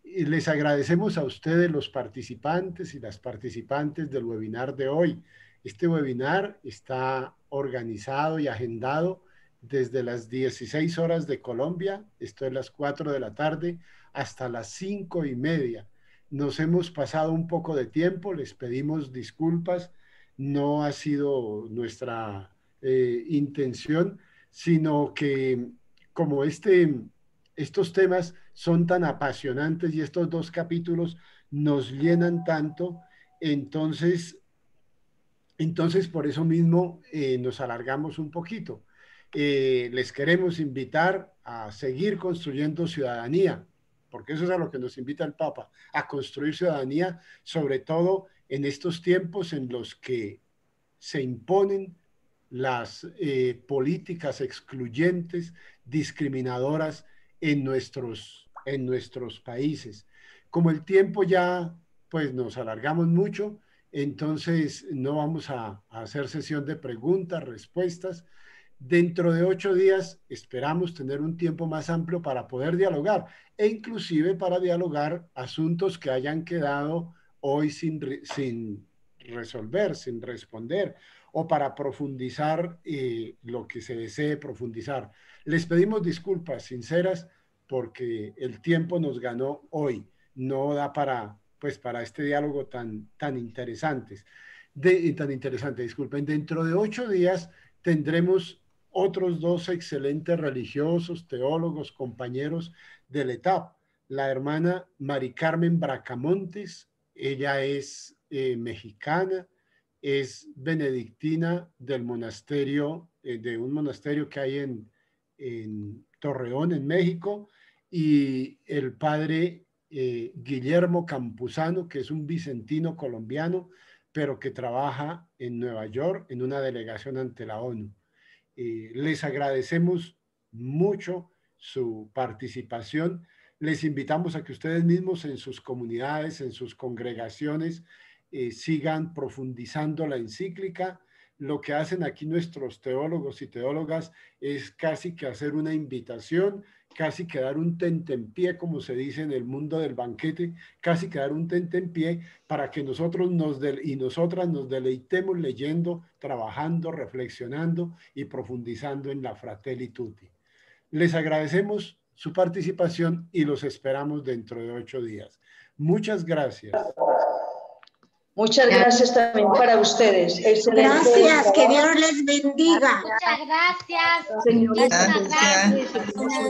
Y les agradecemos a ustedes, los participantes y las participantes del webinar de hoy. Este webinar está organizado y agendado desde las 16 horas de Colombia, esto es las 4 de la tarde, hasta las 5:30. Nos hemos pasado un poco de tiempo, les pedimos disculpas, no ha sido nuestra intención, sino que como estos temas son tan apasionantes y estos dos capítulos nos llenan tanto, entonces por eso mismo nos alargamos un poquito. Les queremos invitar a seguir construyendo ciudadanía, porque eso es a lo que nos invita el Papa, a construir ciudadanía, sobre todo en estos tiempos en los que se imponen las políticas excluyentes, discriminadoras en nuestros países. Como el tiempo ya pues nos alargamos mucho, entonces no vamos a hacer sesión de preguntas, respuestas. Dentro de 8 días esperamos tener un tiempo más amplio para poder dialogar e inclusive para dialogar asuntos que hayan quedado hoy sin resolver, sin responder, o para profundizar lo que se desee profundizar. Les pedimos disculpas sinceras porque el tiempo nos ganó hoy, no da para este diálogo tan interesante. Disculpen, dentro de 8 días tendremos otros dos excelentes religiosos, teólogos, compañeros del ETAP. La hermana Mari Carmen Bracamontes, ella es mexicana, es benedictina del monasterio, de un monasterio que hay en Torreón, en México, y el padre Guillermo Campuzano, que es un vicentino colombiano, pero que trabaja en Nueva York en una delegación ante la ONU. Les agradecemos mucho su participación. Les invitamos a que ustedes mismos en sus comunidades, en sus congregaciones, sigan profundizando la encíclica. Lo que hacen aquí nuestros teólogos y teólogas es casi que hacer una invitación, casi que dar un tentempié, como se dice en el mundo del banquete, casi que dar un tentempié para que nosotros y nosotras nos deleitemos leyendo, trabajando, reflexionando y profundizando en la Fratelli Tutti. Les agradecemos su participación y los esperamos dentro de 8 días. Muchas gracias. Muchas gracias también para ustedes. Gracias, que Dios les bendiga. Muchas gracias. Señorita. Muchas gracias.